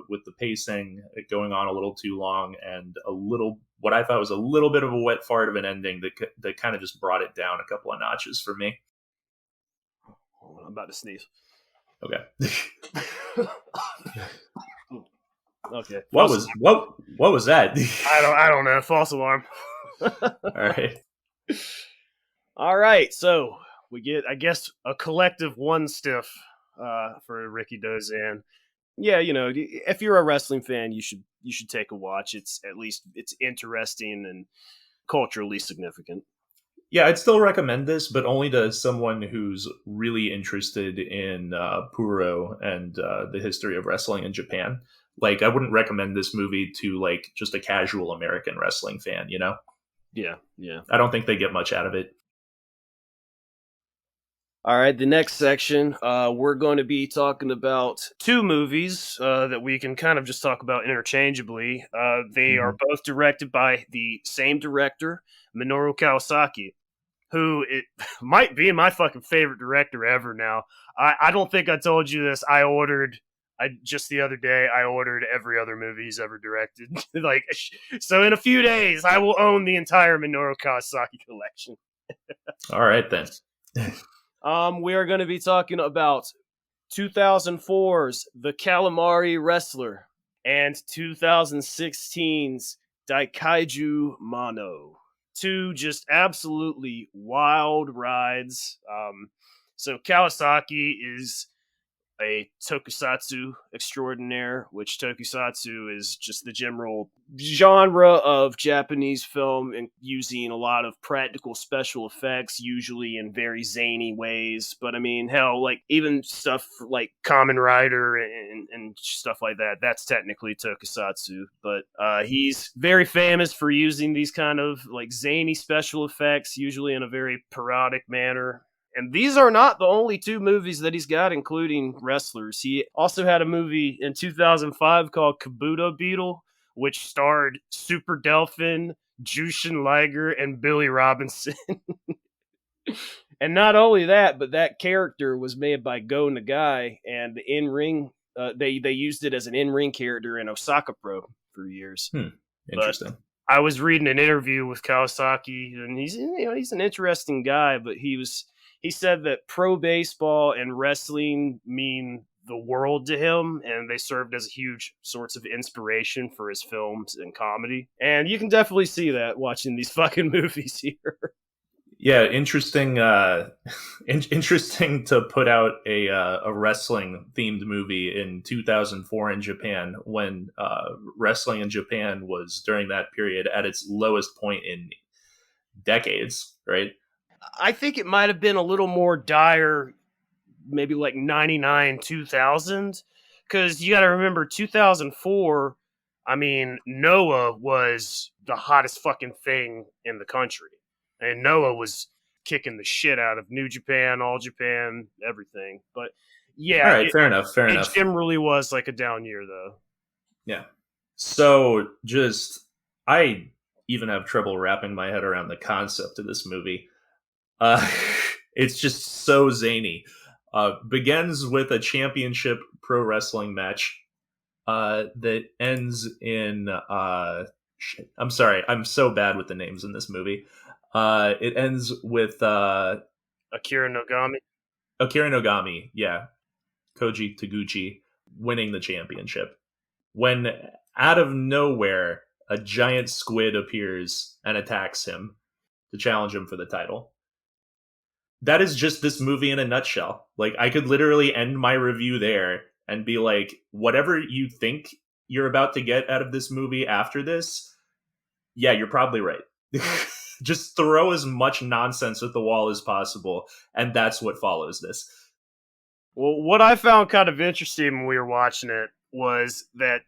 with the pacing, it going on a little too long, and a little what I thought was a little bit of a wet fart of an ending that kind of just brought it down a couple of notches for me. Oh, I'm about to sneeze. Okay. Okay. What was that? I don't know. False alarm. All right. All right. So we get, I guess, a collective one stiff for Rikidozan. Yeah, if you're a wrestling fan, you should take a watch. It's interesting and culturally significant. Yeah, I'd still recommend this, but only to someone who's really interested in Puro and the history of wrestling in Japan. Like, I wouldn't recommend this movie to like just a casual American wrestling fan. Yeah. I don't think they get much out of it. All right, the next section, we're going to be talking about two movies that we can kind of just talk about interchangeably. They are both directed by the same director, Minoru Kawasaki, who it might be my fucking favorite director ever now. I don't think I told you this. Just the other day, I ordered every other movie he's ever directed. So in a few days, I will own the entire Minoru Kawasaki collection. All right, then. We are going to be talking about 2004's The Calamari Wrestler and 2016's Daikaiju Mono. Two just absolutely wild rides. So Kawasaki is a tokusatsu extraordinaire, which tokusatsu is just the general genre of Japanese film and using a lot of practical special effects, usually in very zany ways. But I mean, hell, like even stuff like Kamen Rider and stuff like that, that's technically tokusatsu. But he's very famous for using these kind of like zany special effects, usually in a very parodic manner. And these are not the only two movies that he's got, including wrestlers. He also had a movie in 2005 called Kabuto Beetle, which starred Super Delphin, Jushin Liger, and Billy Robinson. And not only that, but that character was made by Go Nagai, and the in-ring, they used it as an in-ring character in Osaka Pro for years. Interesting. But I was reading an interview with Kawasaki, and he's an interesting guy, but he said that pro baseball and wrestling mean the world to him, and they served as a huge source of inspiration for his films and comedy. And you can definitely see that watching these fucking movies here. Yeah, interesting. Interesting to put out a wrestling themed movie in 2004 in Japan when wrestling in Japan was during that period at its lowest point in decades, right? I think it might have been a little more dire, maybe like 99, 2000, because you got to remember 2004. I mean, Noah was the hottest fucking thing in the country, and Noah was kicking the shit out of New Japan, All Japan, everything. But yeah, all right, fair enough. It generally was like a down year, though. Yeah. So I even have trouble wrapping my head around the concept of this movie. It's just so zany. Begins with a championship pro wrestling match that ends in shit. I'm sorry, I'm so bad with the names in this movie. It ends with Akira Nogami. Akira Nogami, yeah, Koji Taguchi winning the championship. When out of nowhere, a giant squid appears and attacks him to challenge him for the title. That is just this movie in a nutshell. Like, I could literally end my review there and be like, whatever you think you're about to get out of this movie after this, yeah, you're probably right. Just throw as much nonsense at the wall as possible, and that's what follows this. Well, what I found kind of interesting when we were watching it was that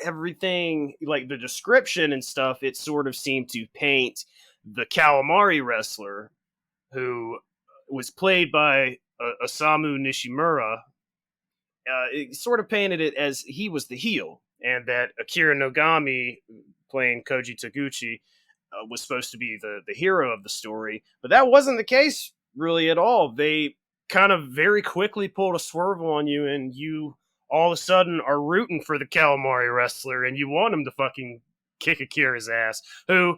everything, like the description and stuff, it sort of seemed to paint the Calamari Wrestler, who was played by Osamu Nishimura. It sort of painted it as he was the heel, and that Akira Nogami, playing Koji Taguchi, was supposed to be the hero of the story. But that wasn't the case really at all. They kind of very quickly pulled a swerve on you, and you all of a sudden are rooting for the Calamari Wrestler, and you want him to fucking kick Akira's ass. Who,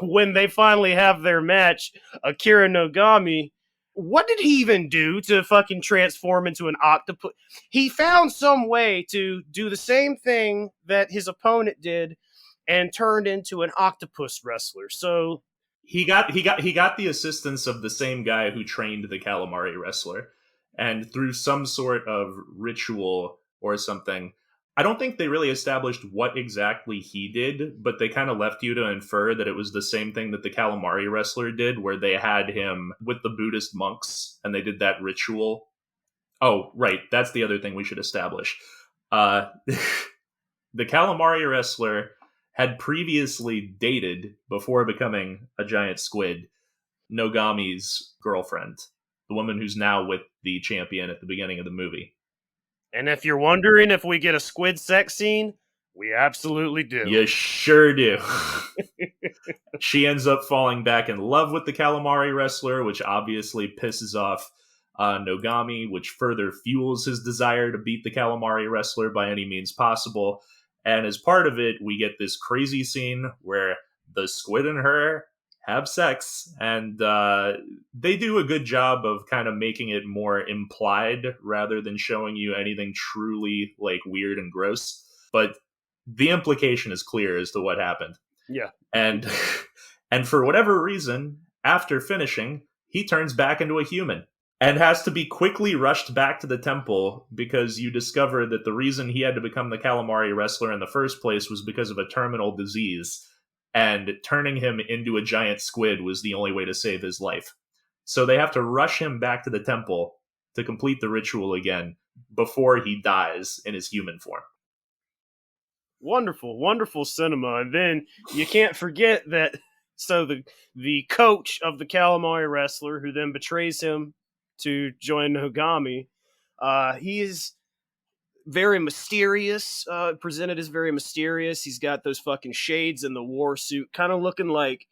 when they finally have their match, Akira Nogami, what did he even do to fucking transform into an octopus? He found some way to do the same thing that his opponent did and turned into an octopus wrestler. So he got the assistance of the same guy who trained the Calamari Wrestler, and through some sort of ritual or something. I don't think they really established what exactly he did, but they kind of left you to infer that it was the same thing that the Calamari Wrestler did, where they had him with the Buddhist monks and they did that ritual. Oh, right. That's the other thing we should establish. Uh, the Calamari Wrestler had previously dated, before becoming a giant squid, Nogami's girlfriend, the woman who's now with the champion at the beginning of the movie. and if you're wondering if we get a squid sex scene, we absolutely do. You sure do. She ends up falling back in love with the Calamari Wrestler, which obviously pisses off Nogami, which further fuels his desire to beat the Calamari Wrestler by any means possible. And as part of it, we get this crazy scene where the squid and her have sex, and they do a good job of kind of making it more implied rather than showing you anything truly like weird and gross. But the implication is clear as to what happened. Yeah. And and for whatever reason, after finishing, he turns back into a human and has to be quickly rushed back to the temple because you discover that the reason he had to become the Calamari Wrestler in the first place was because of a terminal disease, and turning him into a giant squid was the only way to save his life. So they have to rush him back to the temple to complete the ritual again before he dies in his human form. Wonderful, wonderful cinema. And then you can't forget that, so the coach of the Calamari Wrestler, who then betrays him to join Nogami, he is very mysterious, presented as very mysterious. He's got those fucking shades and the war suit, kind of looking like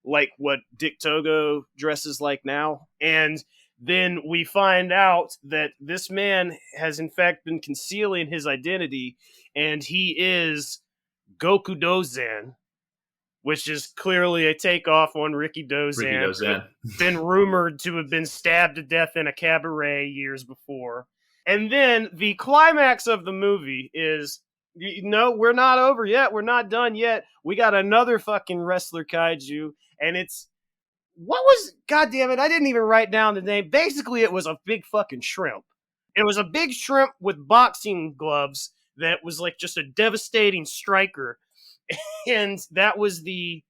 what Dick Togo dresses like now. And then we find out that this man has in fact been concealing his identity, and he is Rikidozan, which is clearly a takeoff on Rikidozan. Been rumored to have been stabbed to death in a cabaret years before. And then the climax of the movie is, no, we're not over yet. We're not done yet. We got another fucking wrestler kaiju, and it's, what was, God damn it, I didn't even write down the name. Basically, it was a big fucking shrimp. It was a big shrimp with boxing gloves that was like just a devastating striker. And that was the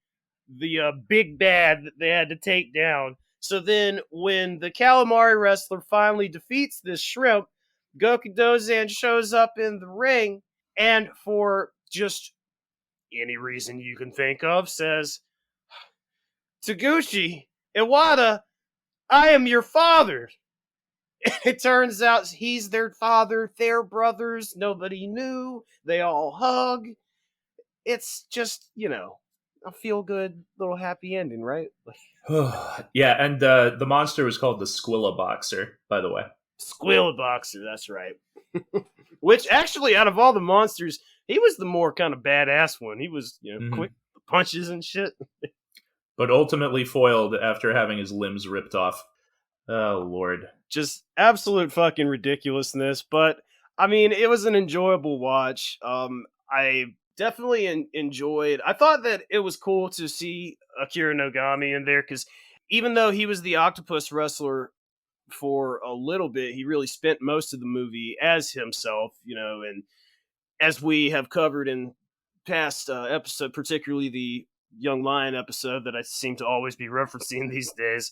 big bad that they had to take down. So then when the Calamari Wrestler finally defeats this shrimp, Rikidozan shows up in the ring, and for just any reason you can think of, says, Taguchi, Iwata, I am your father. It turns out he's their father, they're brothers, nobody knew, they all hug. It's just, a feel-good little happy ending, right? Yeah, and the monster was called the Squilla Boxer, by the way. Squilla Boxer, that's right. Which, actually, out of all the monsters, he was the more kind of badass one. He was, quick punches and shit. But ultimately foiled after having his limbs ripped off. Oh, Lord. Just absolute fucking ridiculousness. But, I mean, it was an enjoyable watch. I definitely enjoyed. I thought that it was cool to see Akira Nogami in there, because even though he was the octopus wrestler for a little bit, he really spent most of the movie as himself, and as we have covered in past episode, particularly the Young Lion episode that I seem to always be referencing these days,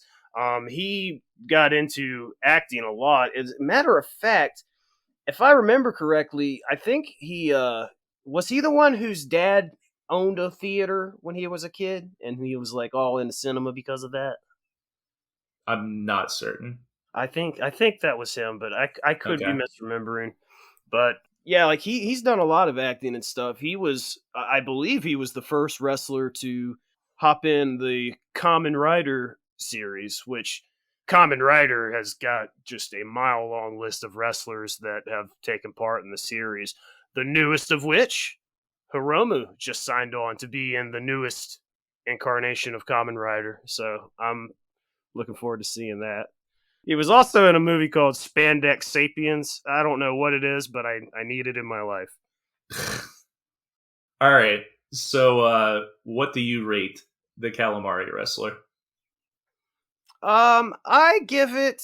He got into acting a lot. As a matter of fact, if I remember correctly, I think he was he the one whose dad owned a theater when he was a kid, and he was like all into cinema because of that. I'm not certain. I think that was him, but I could be Okay. misremembering. But yeah, like he's done a lot of acting and stuff. He was, I believe, he was the first wrestler to hop in the Kamen Rider series, which Kamen Rider has got just a mile long list of wrestlers that have taken part in the series. The newest of which, Hiromu, just signed on to be in the newest incarnation of Kamen Rider. So I'm looking forward to seeing that. He was also in a movie called Spandex Sapiens. I don't know what it is, but I need it in my life. All right. So, what do you rate the Calamari Wrestler? I give it.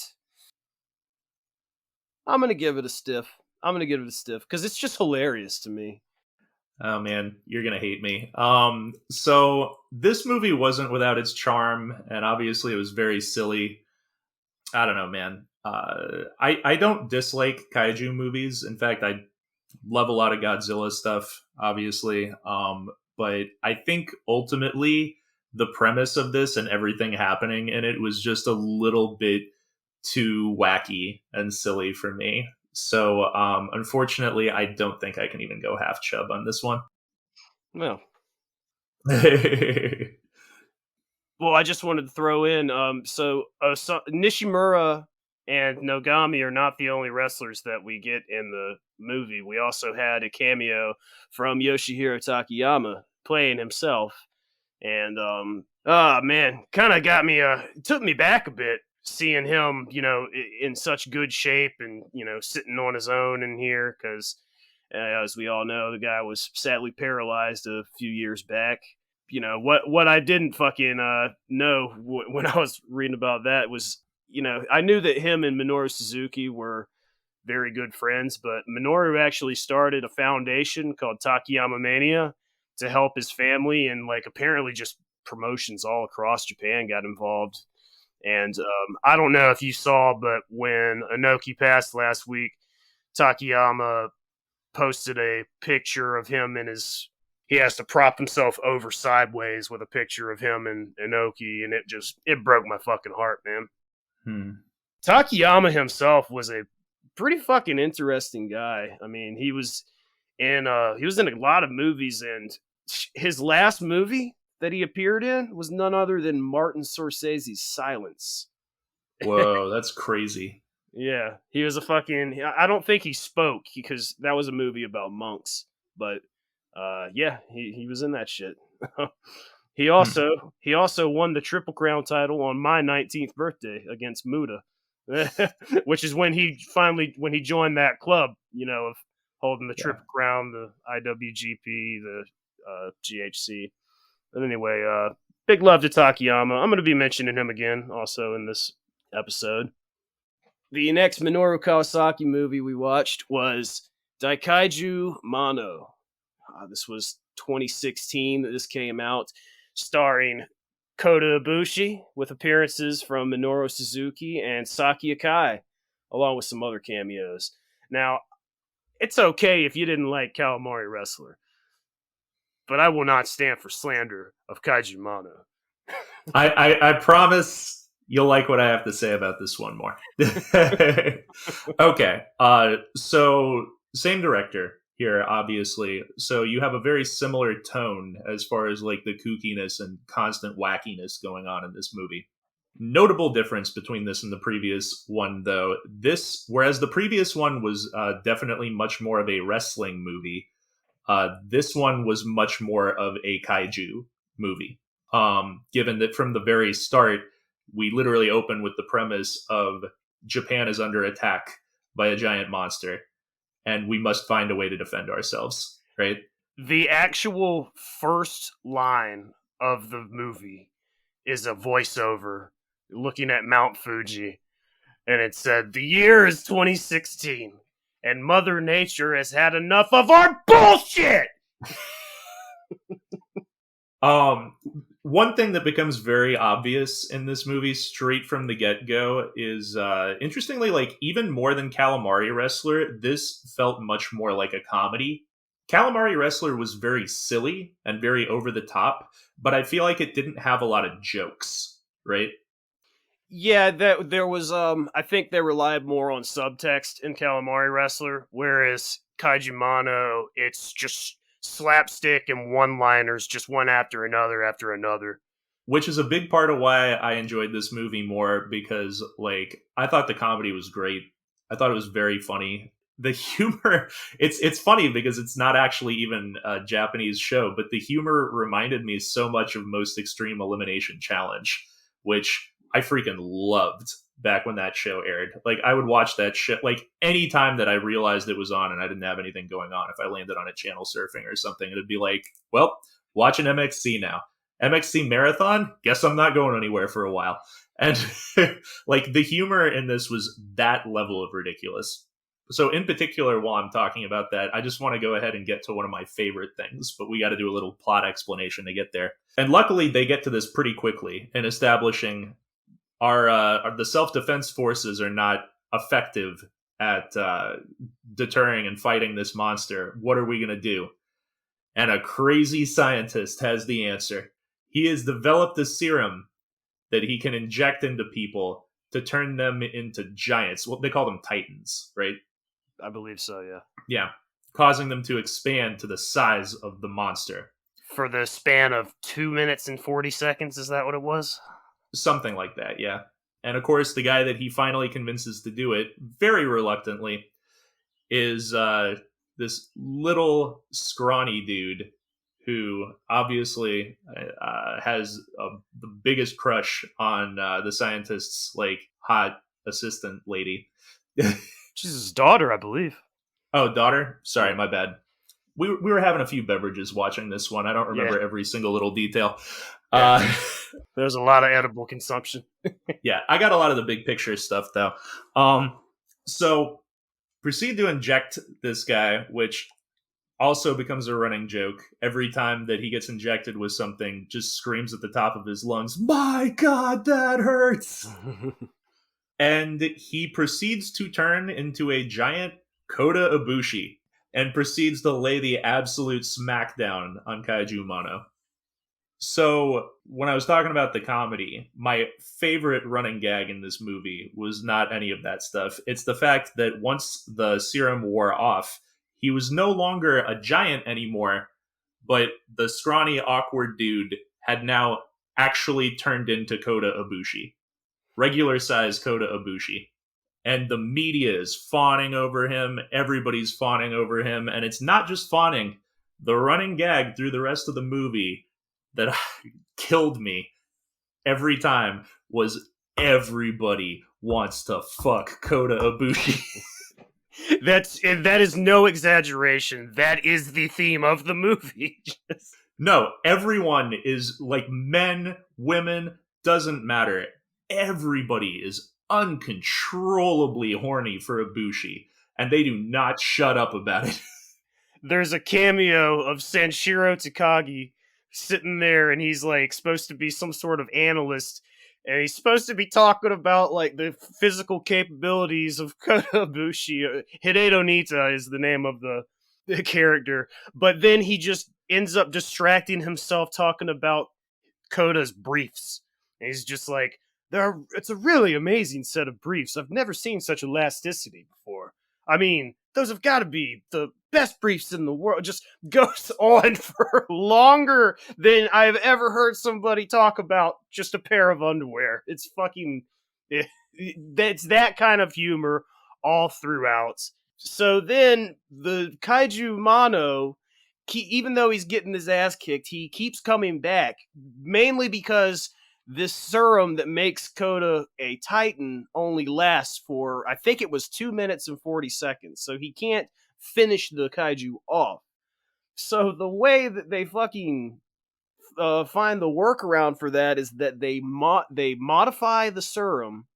I'm gonna give it a stiff. I'm gonna give it a stiff because it's just hilarious to me. Oh man, you're gonna hate me. So this movie wasn't without its charm, and obviously it was very silly. I don't know, man. I don't dislike kaiju movies. In fact, I love a lot of Godzilla stuff, obviously. But I think ultimately the premise of this and everything happening in it was just a little bit too wacky and silly for me. So unfortunately, I don't think I can even go half chub on this one. Well, well, I just wanted to throw in. So Nishimura and Nogami are not the only wrestlers that we get in the movie. We also had a cameo from Yoshihiro Takayama playing himself, and man, kind of got me. Took me back a bit seeing him, in such good shape and sitting on his own in here because. As we all know, the guy was sadly paralyzed a few years back. What I didn't fucking know when I was reading about that was, I knew that him and Minoru Suzuki were very good friends, but Minoru actually started a foundation called Takayama Mania to help his family, and like apparently just promotions all across Japan got involved. And I don't know if you saw, but when Inoki passed last week, Takayama posted a picture of him in his. He has to prop himself over sideways with a picture of him and Inoki, and it broke my fucking heart, man. Hmm. Takayama himself was a pretty fucking interesting guy. I mean, he was in a lot of movies, and his last movie that he appeared in was none other than Martin Scorsese's Silence. Whoa, that's crazy. Yeah, he was a fucking. I don't think he spoke because that was a movie about monks. But yeah, he was in that shit. he Hmm. also he also won the Triple Crown title on my 19th birthday against Muda, which is when he joined that club. Of holding the Yeah. Triple Crown, the IWGP, the GHC. But anyway, big love to Takayama. I'm going to be mentioning him again also in this episode. The next Minoru Kawasaki movie we watched was Daikaiju Mono. This was 2016 that this came out, starring Kota Ibushi with appearances from Minoru Suzuki and Saki Akai, along with some other cameos. Now, it's okay if you didn't like Calamari Wrestler, but I will not stand for slander of Kaiju Mono. I promise you'll like what I have to say about this one more. Okay. So same director here, obviously. So you have a very similar tone as far as like the kookiness and constant wackiness going on in this movie. Notable difference between this and the previous one, though. Whereas the previous one was definitely much more of a wrestling movie, this one was much more of a kaiju movie. Given that from the very start, we literally open with the premise of Japan is under attack by a giant monster, and we must find a way to defend ourselves. Right? The actual first line of the movie is a voiceover looking at Mount Fuji, and it said, "The year is 2016, and Mother Nature has had enough of our bullshit." Um, One thing that becomes very obvious in this movie straight from the get-go is interestingly, like, even more than Calamari Wrestler, this felt much more like a comedy. Calamari Wrestler was very silly and very over the top, but I feel like it didn't have a lot of jokes, right? Yeah, that there was I think they relied more on subtext in Calamari Wrestler, whereas Kaiju Mono, it's just slapstick and one-liners, just one after another after another. Which is a big part of why I enjoyed this movie more, because like I thought the comedy was great. I thought it was very funny. The humor, it's funny because it's not actually even a Japanese show, but the humor reminded me so much of Most Extreme Elimination Challenge, which I freaking loved back when that show aired. Like I would watch that shit like any time that I realized it was on and I didn't have anything going on. If I landed on a channel surfing or something, it'd be like, well, watching MXC now. MXC Marathon, guess I'm not going anywhere for a while. And like the humor in this was that level of ridiculous. So in particular, while I'm talking about that, I just want to go ahead and get to one of my favorite things, but we got to do a little plot explanation to get there. And luckily they get to this pretty quickly in establishing the self-defense forces are not effective at deterring and fighting this monster. What are we going to do? And a crazy scientist has the answer. He has developed a serum that he can inject into people to turn them into giants. Well, they call them titans, right? I believe so, yeah. Yeah. Causing them to expand to the size of the monster. For the span of 2 minutes and 40 seconds, is that what it was? Something like that, yeah. And of course, the guy that he finally convinces to do it, very reluctantly, is this little scrawny dude who obviously has the biggest crush on the scientist's like hot assistant lady. She's his daughter, I believe. Oh, daughter? Sorry, my bad. We were having a few beverages watching this one. I don't remember every single little detail. Yeah. There's a lot of edible consumption. Yeah, I got a lot of the big picture stuff though. So proceed to inject this guy, which also becomes a running joke. Every time that he gets injected with something, just screams at the top of his lungs, "My God, that hurts!" And he proceeds to turn into a giant Kota Ibushi and proceeds to lay the absolute smackdown on Kaiju Mono. So, when I was talking about the comedy, my favorite running gag in this movie was not any of that stuff. It's the fact that once the serum wore off, he was no longer a giant anymore, but the scrawny, awkward dude had now actually turned into Kota Ibushi. Regular size Kota Ibushi. And the media is fawning over him. Everybody's fawning over him. And it's not just fawning. The running gag through the rest of the movie that killed me every time was everybody wants to fuck Kota Ibushi. That is no exaggeration. That is the theme of the movie. No, everyone is like men, women, doesn't matter. Everybody is uncontrollably horny for Ibushi, and they do not shut up about it. There's a cameo of Sanshiro Takagi sitting there, and he's like supposed to be some sort of analyst, and he's supposed to be talking about like the physical capabilities of Kota Ibushi. Hideto Nita is the name of the character, but then he just ends up distracting himself talking about Kota's briefs. And he's just like, it's a really amazing set of briefs. I've never seen such elasticity before. I mean, those have got to be the best briefs in the world. Just goes on for longer than I've ever heard somebody talk about just a pair of underwear. It's fucking... It's that kind of humor all throughout. So then the Kaiju Mono, even though he's getting his ass kicked, he keeps coming back, mainly because this serum that makes Kota a Titan only lasts for, I think it was 2 minutes and 40 seconds, so he can't finish the Kaiju off. So the way that they fucking find the workaround for that is that they modify the serum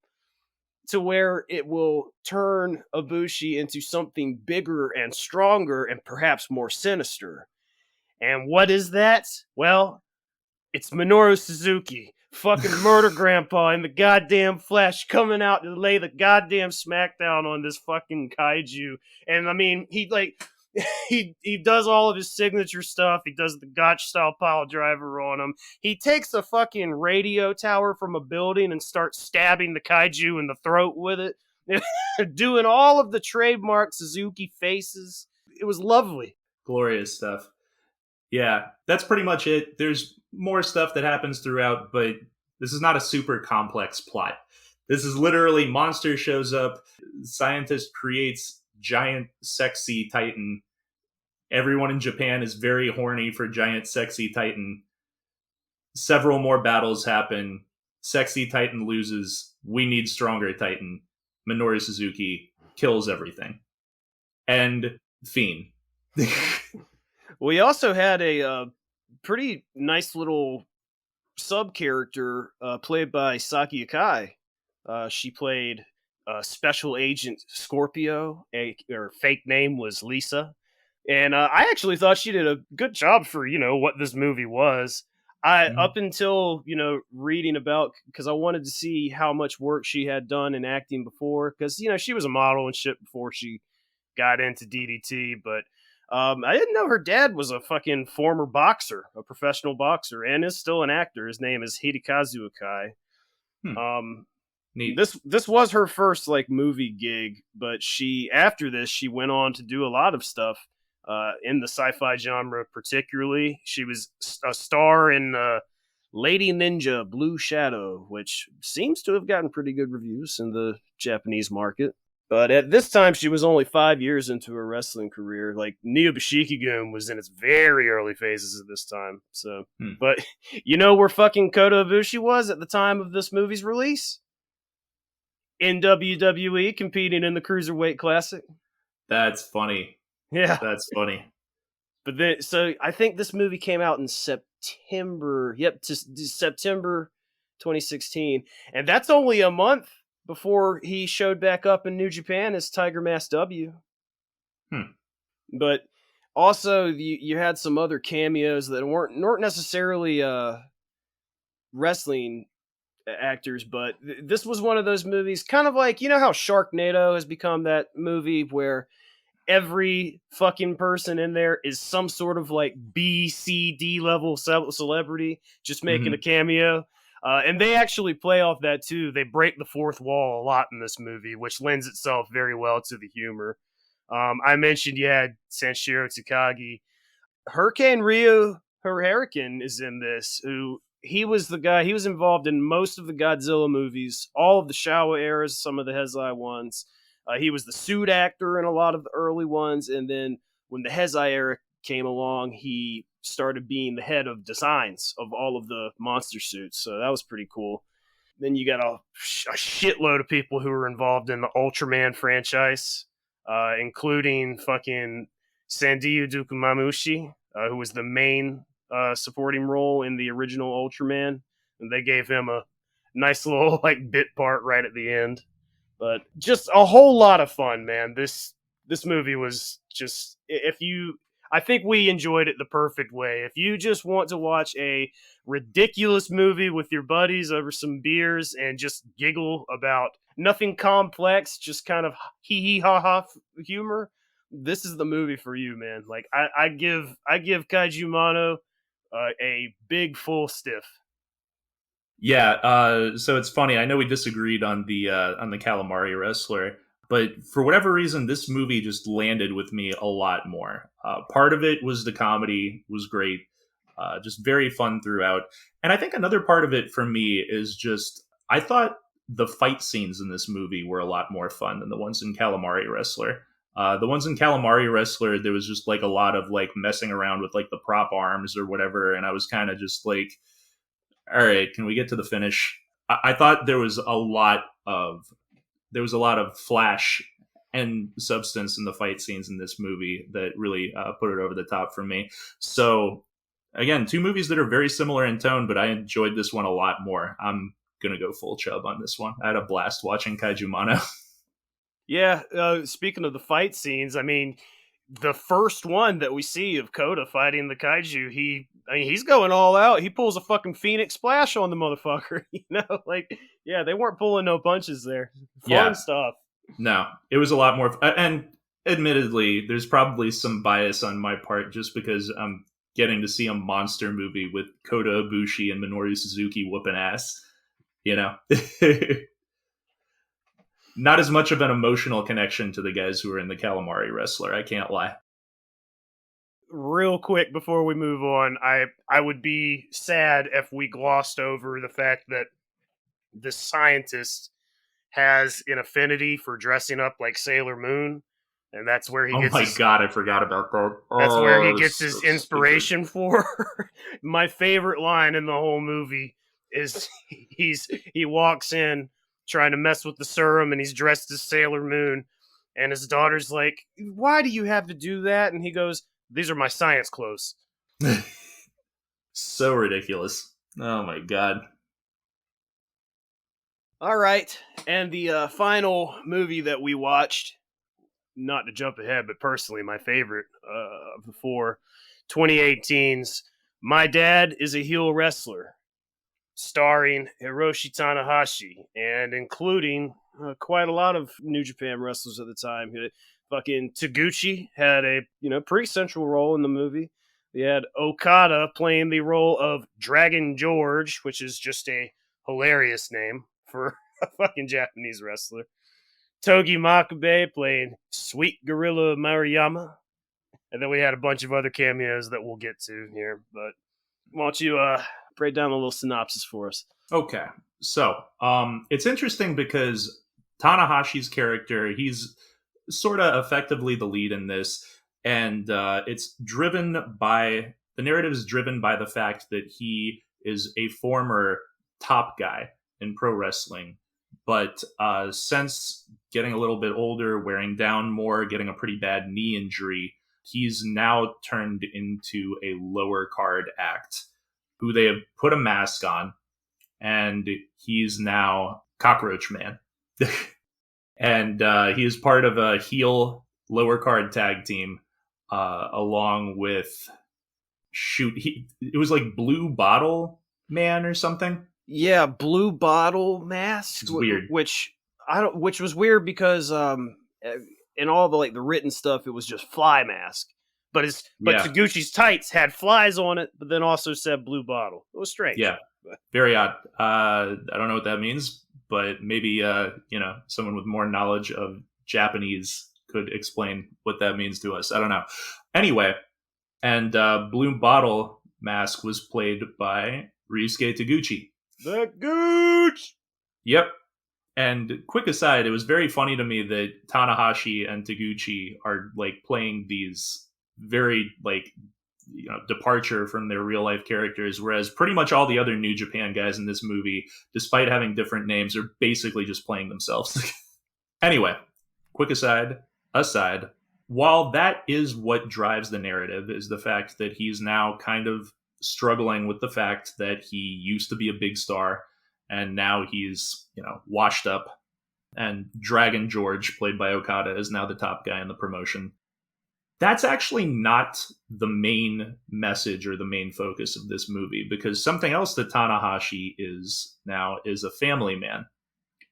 to where it will turn Ibushi into something bigger and stronger and perhaps more sinister. And what is that? Well, it's Minoru Suzuki, fucking murder grandpa in the goddamn flesh, coming out to lay the goddamn smackdown on this fucking kaiju. And I mean, he like he does all of his signature stuff. He does the gotch style pile driver on him. He takes a fucking radio tower from a building and starts stabbing the kaiju in the throat with it. Doing all of the trademark Suzuki faces. It was lovely. Glorious stuff. Yeah, that's pretty much it. There's more stuff that happens throughout, but this is not a super complex plot. This is literally monster shows up, scientist creates giant sexy titan. Everyone in Japan is very horny for giant sexy titan. Several more battles happen. Sexy titan loses. We need stronger titan. Minoru Suzuki kills everything. And Fiend. We also had a pretty nice little sub character played by Saki Akai. She played Special Agent Scorpio. Her fake name was Lisa. And I actually thought she did a good job for, what this movie was. Up until, reading about, because I wanted to see how much work she had done in acting before. Because, she was a model and shit before she got into DDT. But I didn't know her dad was a fucking former boxer, a professional boxer, and is still an actor. His name is Hidekazu Akai. Neat. This was her first like movie gig, but after this she went on to do a lot of stuff in the sci-fi genre. Particularly, she was a star in Lady Ninja Blue Shadow, which seems to have gotten pretty good reviews in the Japanese market. But at this time, she was only 5 years into her wrestling career. Like, Neo Bushikigun was in its very early phases at this time. So, But you know where fucking Kota Ibushi was at the time of this movie's release? In WWE, competing in the Cruiserweight Classic. That's funny. Yeah. That's funny. But then, so I think this movie came out in September. Yep, September 2016. And that's only a month before he showed back up in New Japan as Tiger Mask W. But also, you had some other cameos that weren't necessarily wrestling actors, but this was one of those movies, kind of like, how Sharknado has become that movie where every fucking person in there is some sort of like B, C, D level celebrity just making a cameo. And they actually play off that too. They break the fourth wall a lot in this movie, which lends itself very well to the humor. I mentioned you had Sanshiro Takagi. Hurricane Ryu Hurricane is in this, he was the guy, he was involved in most of the Godzilla movies, all of the Showa eras, some of the Heisei ones. He was the suit actor in a lot of the early ones, and then when the Heisei era came along, he started being the head of designs of all of the monster suits, so that was pretty cool. Then you got a shitload of people who were involved in the Ultraman franchise, including fucking Sandiyu Dukumamushi, who was the main supporting role in the original Ultraman, and they gave him a nice little like bit part right at the end. But just a whole lot of fun, man. This movie was just, I think we enjoyed it the perfect way. If you just want to watch a ridiculous movie with your buddies over some beers and just giggle about nothing complex, just kind of hee hee ha ha humor, this is the movie for you, man. Like I give Kaiju Mono a big full stiff. Yeah, so it's funny. I know we disagreed on the Calamari Wrestler, but for whatever reason, this movie just landed with me a lot more. Part of it was the comedy was great, just very fun throughout. And I think another part of it for me is just, I thought the fight scenes in this movie were a lot more fun than the ones in Calamari Wrestler. The ones in Calamari Wrestler, there was just like a lot of like messing around with like the prop arms or whatever, and I was kind of just like, all right, can we get to the finish? I thought there was a lot of flash and substance in the fight scenes in this movie that really put it over the top for me. So again, two movies that are very similar in tone, but I enjoyed this one a lot more. I'm gonna go full chub on this one. I had a blast watching Kaiju Mono. Yeah, speaking of the fight scenes, I mean, the first one that we see of Kota fighting the kaiju, he I mean, he's going all out. He pulls a fucking Phoenix Splash on the motherfucker. Yeah, they weren't pulling no punches there. Fun stuff. No, it was a lot more. And admittedly, there's probably some bias on my part just because I'm getting to see a monster movie with Kota Ibushi and Minoru Suzuki whooping ass. Not as much of an emotional connection to the guys who are in the Calamari Wrestler, I can't lie. Real quick before we move on, I would be sad if we glossed over the fact that the scientist has an affinity for dressing up like Sailor Moon, and that's where he gets God, I forgot about that. That's where he gets his inspiration for. My favorite line in the whole movie is he walks in trying to mess with the serum, and he's dressed as Sailor Moon, and his daughter's like, "Why do you have to do that?" And he goes, "These are my science clothes." So ridiculous. Oh my god. All right, and the final movie that we watched, not to jump ahead, but personally my favorite of the four, 2018's My Dad is a Heel Wrestler, starring Hiroshi Tanahashi, and including quite a lot of New Japan wrestlers at the time. Fucking Taguchi had a pretty central role in the movie. We had Okada playing the role of Dragon George, which is just a hilarious name for a fucking Japanese wrestler. Togi Makabe playing Sweet Gorilla Mariyama. And then we had a bunch of other cameos that we'll get to here. But why don't you break down a little synopsis for us? Okay. So, it's interesting because Tanahashi's character, he's sort of effectively the lead in this. And the narrative is driven by the fact that he is a former top guy in pro wrestling. But since getting a little bit older, wearing down more, getting a pretty bad knee injury, he's now turned into a lower card act who they have put a mask on, and he's now Cockroach Man. And he is part of a heel lower card tag team along with, it was like Blue Bottle Man or something. Yeah, Blue Bottle Mask. It's weird. Which was weird because in all the written stuff, it was just Fly Mask. But Taguchi's tights had flies on it, but then also said Blue Bottle. It was strange. Yeah, very odd. I don't know what that means, but maybe someone with more knowledge of Japanese could explain what that means to us. I don't know. Anyway, and Blue Bottle Mask was played by Ryusuke Taguchi. The Gooch! Yep. And quick aside, it was very funny to me that Tanahashi and Taguchi are playing these very departure from their real life characters, whereas pretty much all the other New Japan guys in this movie, despite having different names, are basically just playing themselves. Anyway, quick aside, while that is what drives the narrative, is the fact that he's now kind of struggling with the fact that he used to be a big star and now he's washed up, and Dragon George, played by Okada, is now the top guy in the promotion. That's actually not the main message or the main focus of this movie, because something else that Tanahashi is now is a family man,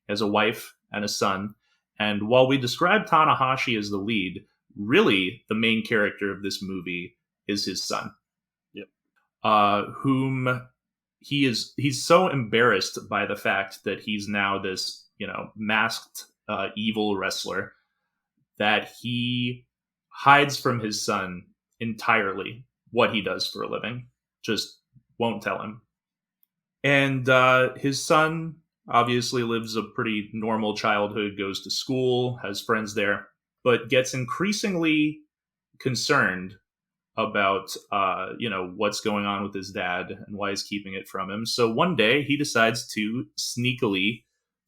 has a wife and a son. And while we describe Tanahashi as the lead, really the main character of this movie is his son. Whom he's so embarrassed by the fact that he's now this, masked evil wrestler, that he hides from his son entirely what he does for a living. Just won't tell him. And his son obviously lives a pretty normal childhood, goes to school, has friends there, but gets increasingly concerned about what's going on with his dad and why he's keeping it from him. So one day he decides to sneakily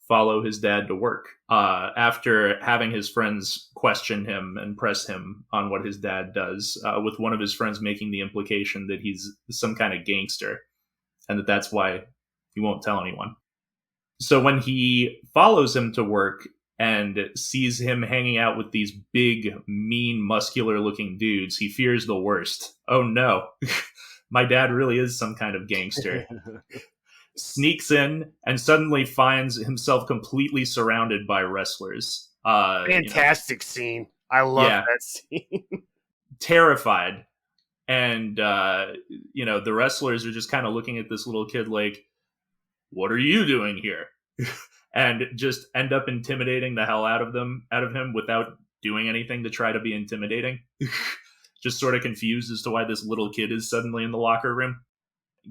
follow his dad to work after having his friends question him and press him on what his dad does, with one of his friends making the implication that he's some kind of gangster and that's why he won't tell anyone. So when he follows him to work and sees him hanging out with these big, mean, muscular-looking dudes, he fears the worst. Oh no. My dad really is some kind of gangster. Sneaks in and suddenly finds himself completely surrounded by wrestlers. Fantastic scene. I love Yeah, that scene. terrified. And, the wrestlers are just kind of looking at this little kid like, what are you doing here? And just end up intimidating the hell out of him without doing anything to try to be intimidating. Just sort of confused as to why this little kid is suddenly in the locker room.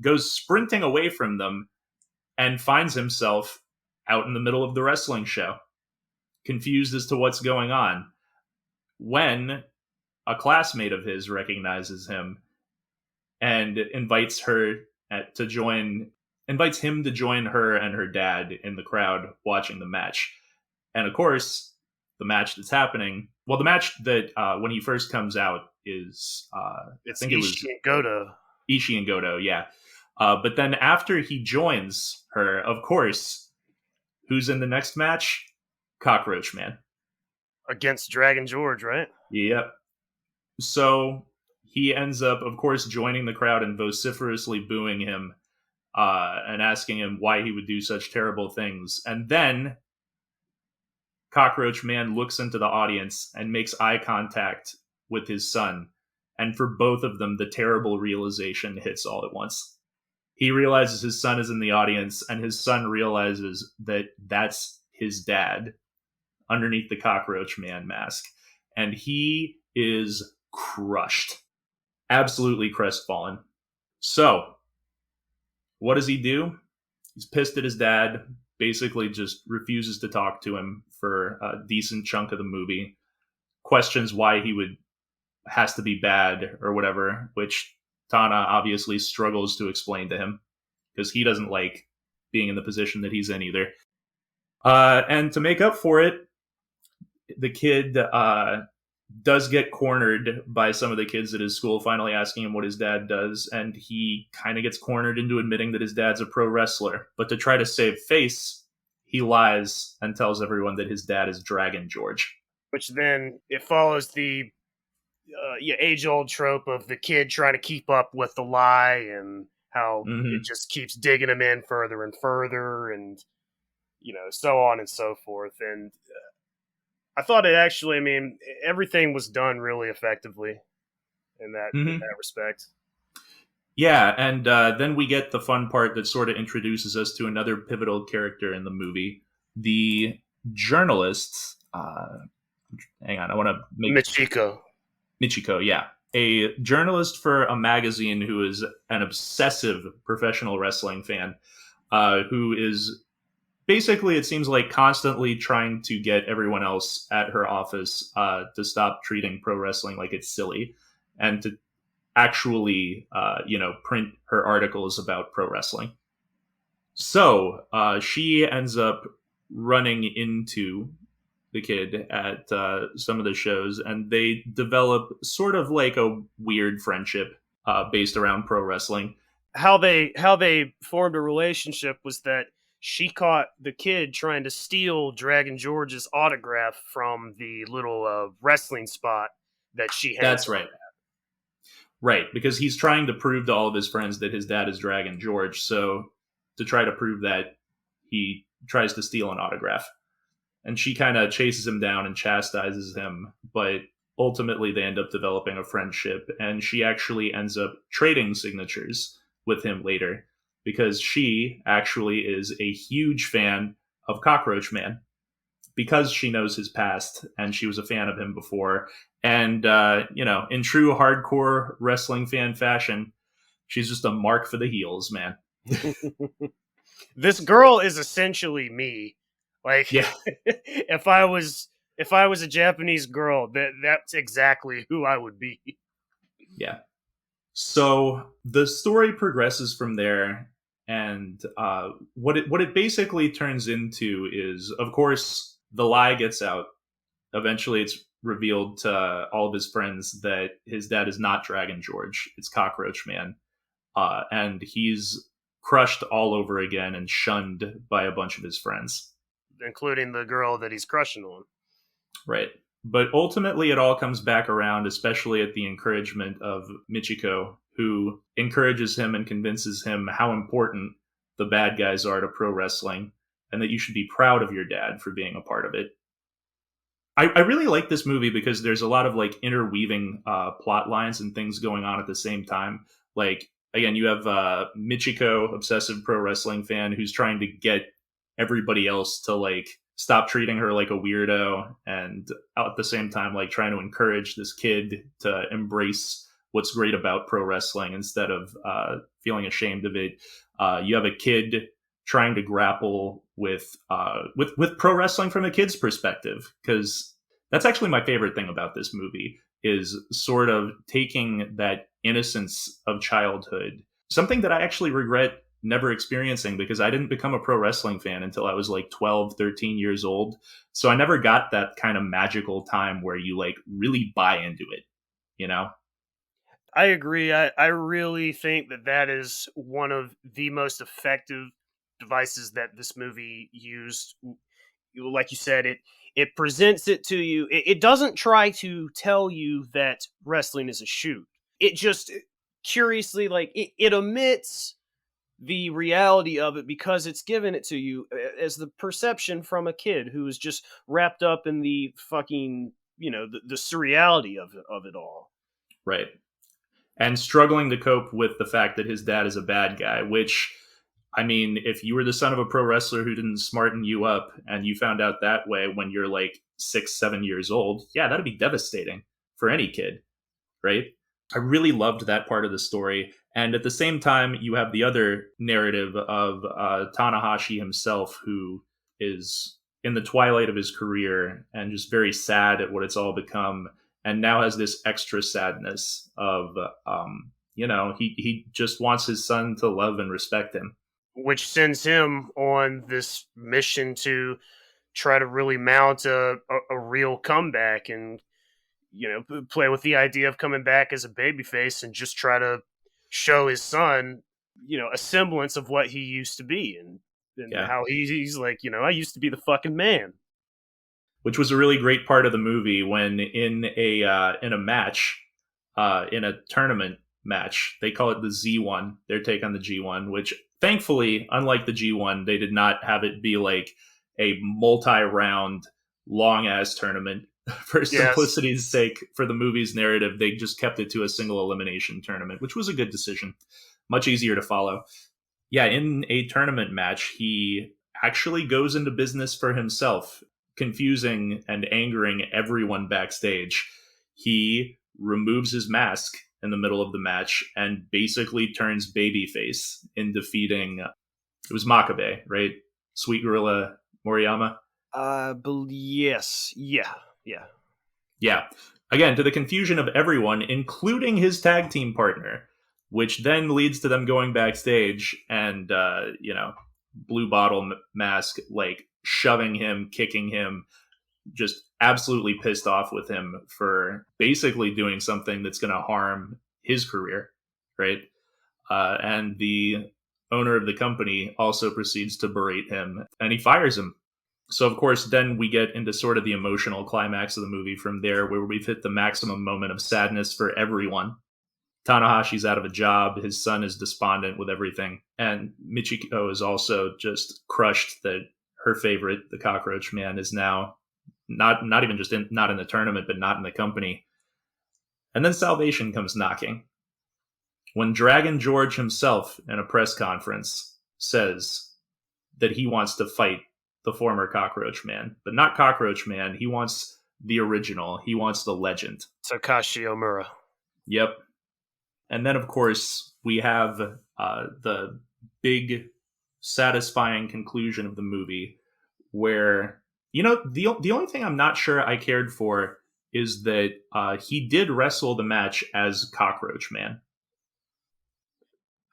Goes sprinting away from them and finds himself out in the middle of the wrestling show, confused as to what's going on. When a classmate of his recognizes him and invites him to join her and her dad in the crowd watching the match. And of course, the match that's happening, the match that when he first comes out is, it's Ishii and Goto. Ishii and Goto, yeah. But then after he joins her, of course, who's in the next match? Cockroach Man. Against Dragon George, right? Yep. So he ends up, of course, joining the crowd and vociferously booing him and asking him why he would do such terrible things. And then Cockroach Man looks into the audience and makes eye contact with his son. And for both of them, the terrible realization hits all at once. He realizes his son is in the audience, and his son realizes that that's his dad underneath the Cockroach Man mask. And he is crushed. Absolutely crestfallen. So, what does he do? He's pissed at his dad, basically just refuses to talk to him for a decent chunk of the movie, questions why has to be bad or whatever, which Tana obviously struggles to explain to him because he doesn't like being in the position that he's in either. And to make up for it, the kid does get cornered by some of the kids at his school, finally asking him what his dad does, and he kind of gets cornered into admitting that his dad's a pro wrestler. But to try to save face, he lies and tells everyone that his dad is Dragon George. Which then it follows the age-old trope of the kid trying to keep up with the lie and how it just keeps digging him in further and further, and so on and so forth. And I thought it actually, everything was done really effectively in that respect. Yeah, and then we get the fun part that sort of introduces us to another pivotal character in the movie, the journalist. Hang on, I want to make Michiko, yeah. A journalist for a magazine who is an obsessive professional wrestling fan, who is basically, it seems like, constantly trying to get everyone else at her office to stop treating pro wrestling like it's silly and to actually, print her articles about pro wrestling. So she ends up running into the kid at some of the shows, and they develop sort of like a weird friendship based around pro wrestling. How they formed a relationship was that she caught the kid trying to steal Dragon George's autograph from the little wrestling spot that she had. That's right. Right, because he's trying to prove to all of his friends that his dad is Dragon George, so to try to prove that, he tries to steal an autograph. And she kind of chases him down and chastises him, but ultimately they end up developing a friendship, and she actually ends up trading signatures with him later, because she actually is a huge fan of Cockroach Man, because she knows his past, and she was a fan of him before. And, in true hardcore wrestling fan fashion, she's just a mark for the heels, man. This girl is essentially me. Like, yeah. if I was a Japanese girl, that's exactly who I would be. Yeah. So the story progresses from there, and what it basically turns into is, of course, the lie gets out. Eventually, it's revealed to all of his friends that his dad is not Dragon George; it's Cockroach Man, and he's crushed all over again and shunned by a bunch of his friends, including the girl that he's crushing on. Right. But ultimately, it all comes back around, especially at the encouragement of Michiko, who encourages him and convinces him how important the bad guys are to pro wrestling and that you should be proud of your dad for being a part of it. I really like this movie because there's a lot of like interweaving plot lines and things going on at the same time. Like, again, you have Michiko, obsessive pro wrestling fan, who's trying to get everybody else to like stop treating her like a weirdo, and at the same time like trying to encourage this kid to embrace what's great about pro wrestling instead of feeling ashamed of it. You have a kid trying to grapple with pro wrestling from a kid's perspective, because that's actually my favorite thing about this movie, is sort of taking that innocence of childhood, something that I actually regret never experiencing because I didn't become a pro wrestling fan until I was like 12, 13 years old. So I never got that kind of magical time where you like really buy into it, you know? I agree. I really think that is one of the most effective devices that this movie used. Like you said, it presents it to you. It doesn't try to tell you that wrestling is a shoot. It just curiously, like, it omits the reality of it because it's given it to you as the perception from a kid who is just wrapped up in the fucking, the surreality of it all. Right. And struggling to cope with the fact that his dad is a bad guy, which, I mean, if you were the son of a pro wrestler who didn't smarten you up and you found out that way when you're like 6, 7 years old, yeah, that'd be devastating for any kid, right? I really loved that part of the story. And at the same time, you have the other narrative of Tanahashi himself, who is in the twilight of his career and just very sad at what it's all become, and now has this extra sadness of, he just wants his son to love and respect him. Which sends him on this mission to try to really mount a real comeback and, play with the idea of coming back as a babyface and just try to show his son, a semblance of what he used to be, and Yeah. how he's like, I used to be the fucking man. Which was a really great part of the movie when in a match, in a tournament match, they call it the Z1, their take on the G1, which thankfully, unlike the G1, they did not have it be like a multi-round, long-ass tournament. For simplicity's sake, for the movie's narrative, they just kept it to a single elimination tournament, which was a good decision. Much easier to follow. Yeah, in a tournament match, he actually goes into business for himself, confusing and angering everyone backstage. He removes his mask in the middle of the match and basically turns babyface in defeating, it was Makabe, right? Sweet Gorilla Moriyama? Yes. Yeah. Yeah. Again, to the confusion of everyone, including his tag team partner, which then leads to them going backstage and, Blue Bottle Mask, like, shoving him, kicking him, just absolutely pissed off with him for basically doing something that's going to harm his career, right? And the owner of the company also proceeds to berate him, and he fires him. So, of course, then we get into sort of the emotional climax of the movie from there, where we've hit the maximum moment of sadness for everyone. Tanahashi's out of a job. His son is despondent with everything. And Michiko is also just crushed that her favorite, the Cockroach Man, is now not even just not in the tournament, but not in the company. And then Salvation comes knocking. When Dragon George himself, in a press conference, says that he wants to fight the former Cockroach Man, but not Cockroach Man. He wants the original. He wants the legend. Takashi Omura. Yep. And then, of course, we have the big, satisfying conclusion of the movie where, the only thing I'm not sure I cared for is that he did wrestle the match as Cockroach Man.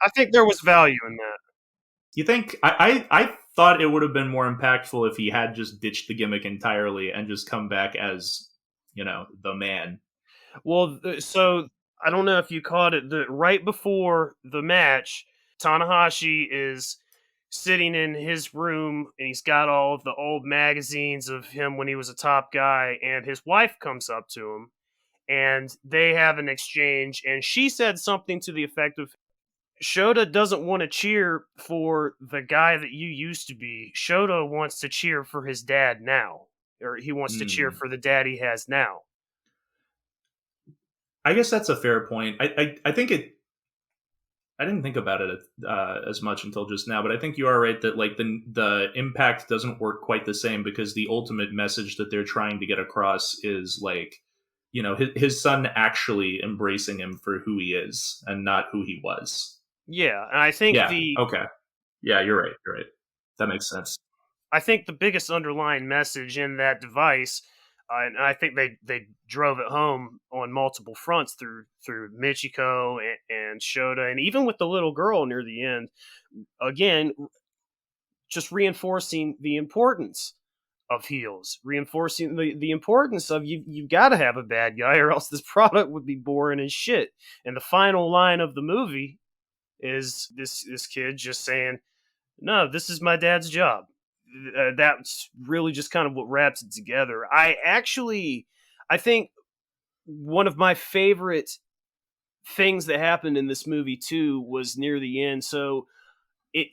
I think there was value in that. You think? I thought it would have been more impactful if he had just ditched the gimmick entirely and just come back as, the man. Well, so I don't know if you caught it. Right before the match, Tanahashi is sitting in his room and he's got all of the old magazines of him when he was a top guy, and his wife comes up to him and they have an exchange, and she said something to the effect of, Shota doesn't want to cheer for the guy that you used to be. Shota wants to cheer for his dad now, or he wants to cheer Mm. for the dad he has now. I guess that's a fair point. I think it. I didn't think about it as much until just now, but I think you are right that like the impact doesn't work quite the same because the ultimate message that they're trying to get across is like, his son actually embracing him for who he is and not who he was. Yeah, and I think Yeah. the Okay. Yeah, you're right. You're right. That makes sense. I think the biggest underlying message in that device, and I think they drove it home on multiple fronts through Michiko and Shota, and even with the little girl near the end. Again, just reinforcing the importance of heels, reinforcing the importance of you've got to have a bad guy, or else this product would be boring as shit. And the final line of the movie is this kid just saying, "No, this is my dad's job." That's really just kind of what wraps it together. I think one of my favorite things that happened in this movie too was near the end. So it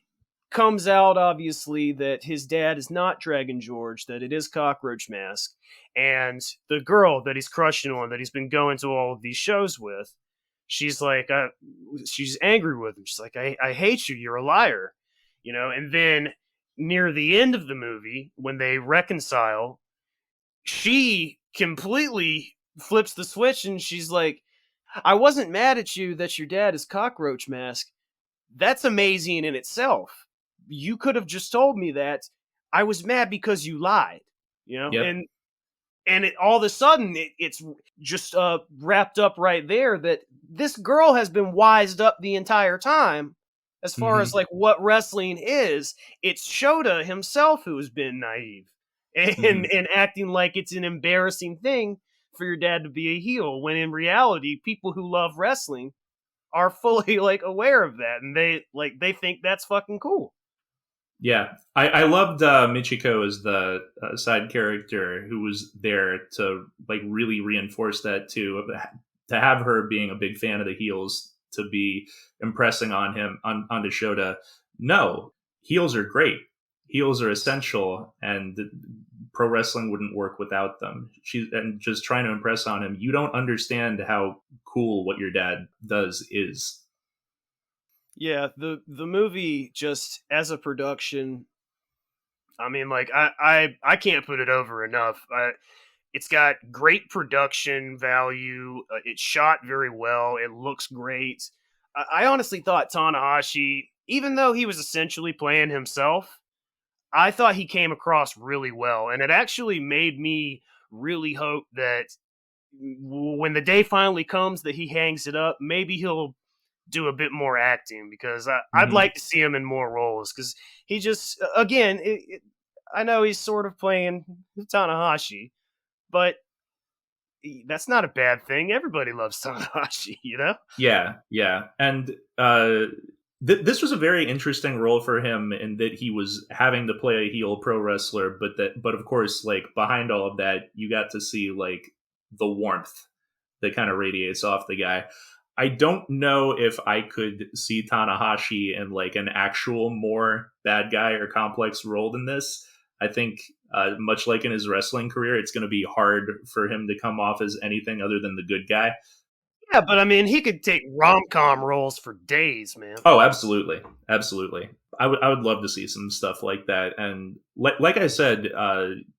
comes out obviously that his dad is not Dragon George, that it is Cockroach Mask, and the girl that he's crushing on, that he's been going to all of these shows with, she's like, she's angry with him. She's like, I hate you. You're a liar, And then near the end of the movie, when they reconcile, she completely flips the switch and she's like, I wasn't mad at you that your dad is Cockroach Mask. That's amazing in itself. You could have just told me that. I was mad because you lied, Yep. and all of a sudden it's just wrapped up right there that this girl has been wised up the entire time as far as Mm-hmm. like what wrestling is. It's Shota himself who has been naive and Mm-hmm. and acting like it's an embarrassing thing for your dad to be a heel, when in reality people who love wrestling are fully like aware of that, and they think that's fucking cool. Yeah, I loved Michiko as the side character who was there to like really reinforce that too. To have her being a big fan of the heels, to be impressing on him onto Shota. No, heels are great. Heels are essential, and pro wrestling wouldn't work without them. She's and just trying to impress on him. You don't understand how cool what your dad does is. Yeah, the movie just as a production, I mean, like I can't put it over enough. It's got great production value. It's shot very well. It looks great. I honestly thought Tanahashi, even though he was essentially playing himself, I thought he came across really well, and it actually made me really hope that when the day finally comes that he hangs it up, maybe he'll do a bit more acting, because I'd Mm-hmm. like to see him in more roles, because he just again I know he's sort of playing Tanahashi, but that's not a bad thing. Everybody loves Tanahashi. Yeah, yeah, and this was a very interesting role for him in that he was having to play a heel pro wrestler, but of course, like behind all of that, you got to see like the warmth that kind of radiates off the guy. I don't know if I could see Tanahashi in like an actual more bad guy or complex role than this. I think, much like in his wrestling career, it's going to be hard for him to come off as anything other than the good guy. Yeah, but I mean, he could take rom com roles for days, man. Oh, absolutely, absolutely. I would love to see some stuff like that. And like I said,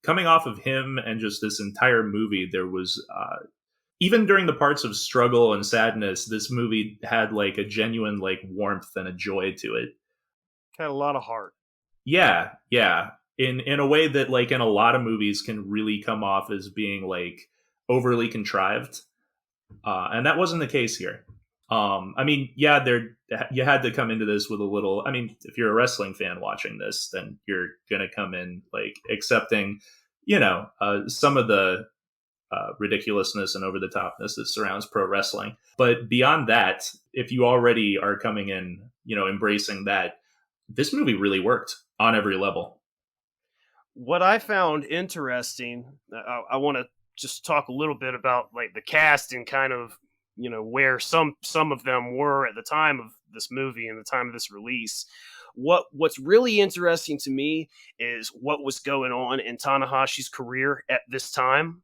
coming off of him and just this entire movie, there was even during the parts of struggle and sadness, this movie had like a genuine like warmth and a joy to it. Had a lot of heart. Yeah, yeah. In a way that like in a lot of movies can really come off as being like overly contrived, and that wasn't the case here. I mean, yeah, there you had to come into this with a little. I mean, if you're a wrestling fan watching this, then you're gonna come in like accepting, some of the ridiculousness and over the topness that surrounds pro wrestling. But beyond that, if you already are coming in, embracing that, this movie really worked on every level. What I found interesting, I want to just talk a little bit about like the cast and kind of, you know, where some of them were at the time of this movie and the time of this release. What's really interesting to me is what was going on in Tanahashi's career at this time.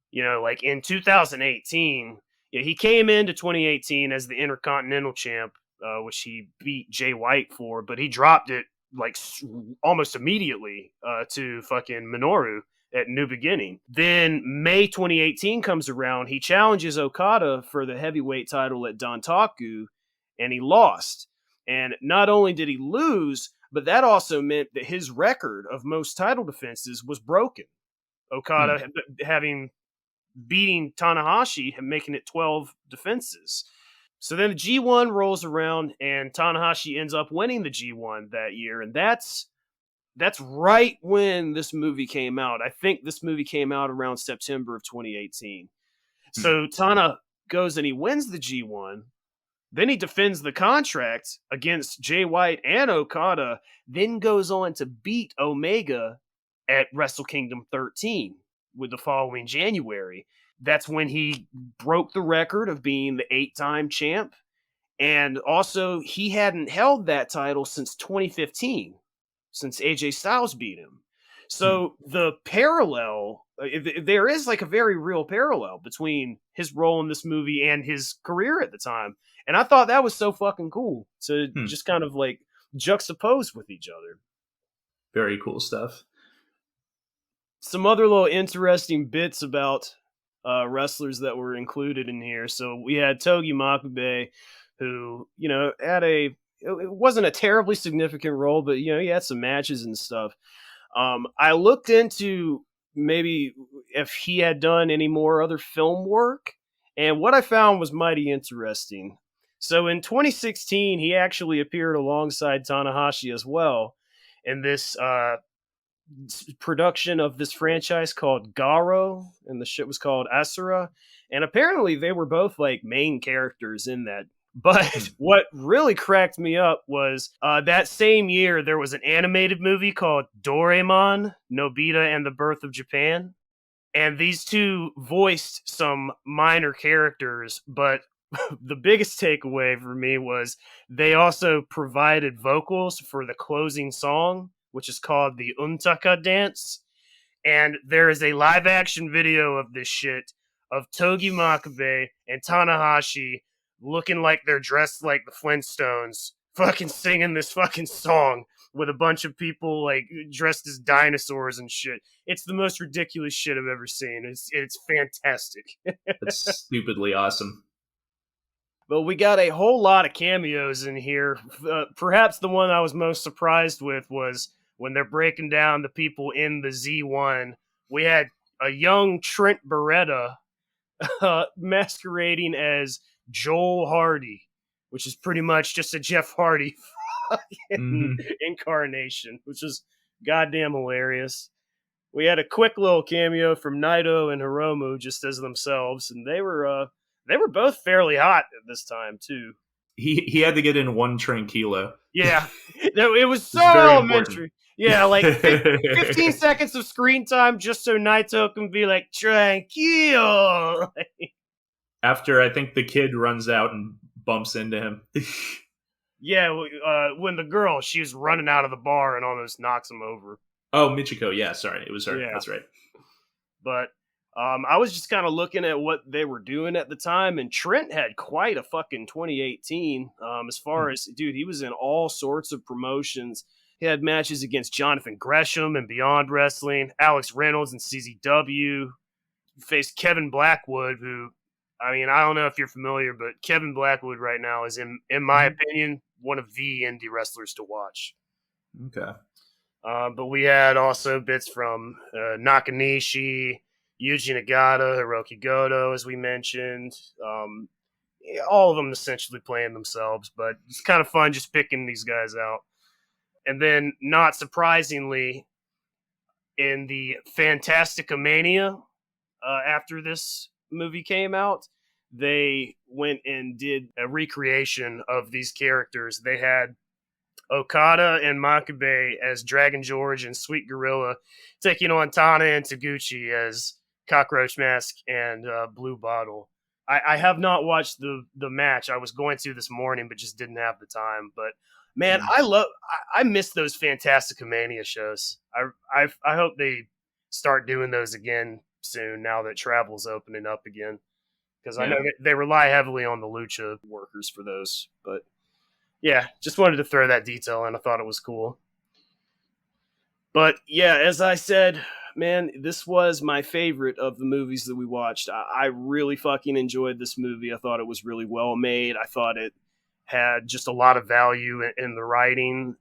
You know, like in 2018, yeah, he came into 2018 as the Intercontinental Champ, which he beat Jay White for, but he dropped it like almost immediately to fucking Minoru at New Beginning. Then May 2018 comes around. He challenges Okada for the heavyweight title at Dantaku, and he lost. And not only did he lose, but that also meant that his record of most title defenses was broken. Okada having beating Tanahashi and making it 12 defenses. So then the G1 rolls around and Tanahashi ends up winning the G1 that year. And that's right when this movie came out. I think this movie came out around September of 2018. So Tana goes and he wins the G1. Then he defends the contract against Jay White and Okada, then goes on to beat Omega at Wrestle Kingdom 13 with the following January. That's when he broke the record of being the 8-time champ. And also, he hadn't held that title since 2015, since AJ Styles beat him. So the parallel, there is like a very real parallel between his role in this movie and his career at the time. And I thought that was so fucking cool to just kind of like juxtapose with each other. Very cool stuff. Some other little interesting bits about wrestlers that were included in here. So we had Togi Makabe, who, you know, it wasn't a terribly significant role, but, you know, he had some matches and stuff. I looked into maybe if he had done any more other film work, and what I found was mighty interesting. So in 2016, he actually appeared alongside Tanahashi as well in this production of this franchise called Garo, and the shit was called Asura. And apparently they were both like main characters in that. But what really cracked me up was that same year there was an animated movie called Doraemon, Nobita and the Birth of Japan. And these two voiced some minor characters, but the biggest takeaway for me was they also provided vocals for the closing song, which is called the Untaka Dance. And there is a live action video of this shit of Togi Makabe and Tanahashi looking like they're dressed like the Flintstones, fucking singing this fucking song with a bunch of people like dressed as dinosaurs and shit. It's the most ridiculous shit I've ever seen. It's fantastic. It's stupidly awesome. But we got a whole lot of cameos in here. Perhaps the one I was most surprised with was when they're breaking down the people in the Z1. We had a young Trent Beretta masquerading as Joel Hardy, which is pretty much just a Jeff Hardy incarnation, which is goddamn hilarious. We had a quick little cameo from Naito and Hiromu just as themselves, and they were both fairly hot at this time too. He had to get in one tranquilo. Yeah, it was so elementary. Yeah, like 15 seconds of screen time just so Naito can be like, tranquilo. After I think the kid runs out and bumps into him. Yeah, when the girl, she was running out of the bar and almost knocks him over. Oh, Michiko. Yeah, sorry. It was her. Yeah. That's right. But I was just kind of looking at what they were doing at the time, and Trent had quite a fucking 2018. As far as, dude, he was in all sorts of promotions. He had matches against Jonathan Gresham and Beyond Wrestling, Alex Reynolds and CZW. He faced Kevin Blackwood, who, I mean, I don't know if you're familiar, but Kevin Blackwood right now is, in my opinion, one of the indie wrestlers to watch. Okay. But we had also bits from Nakanishi, Yuji Nagata, Hiroki Goto, as we mentioned. All of them essentially playing themselves, but it's kind of fun just picking these guys out. And then, not surprisingly, in the Fantasticomania, after this movie came out, they went and did a recreation of these characters. They had Okada and Makabe as Dragon George and Sweet Gorilla taking on Tana and Taguchi as Cockroach Mask and Blue Bottle. I have not watched the match. I was going to this morning, but just didn't have the time. But man, I miss those Fantastica Mania shows. I hope they start doing those again soon now that travel's opening up again, because I know they rely heavily on the lucha workers for those. But yeah, just wanted to throw that detail in. I thought it was cool. But yeah, as I said, man, this was my favorite of the movies that we watched. I really fucking enjoyed this movie. I thought it was really well made. I thought it had just a lot of value in the writing.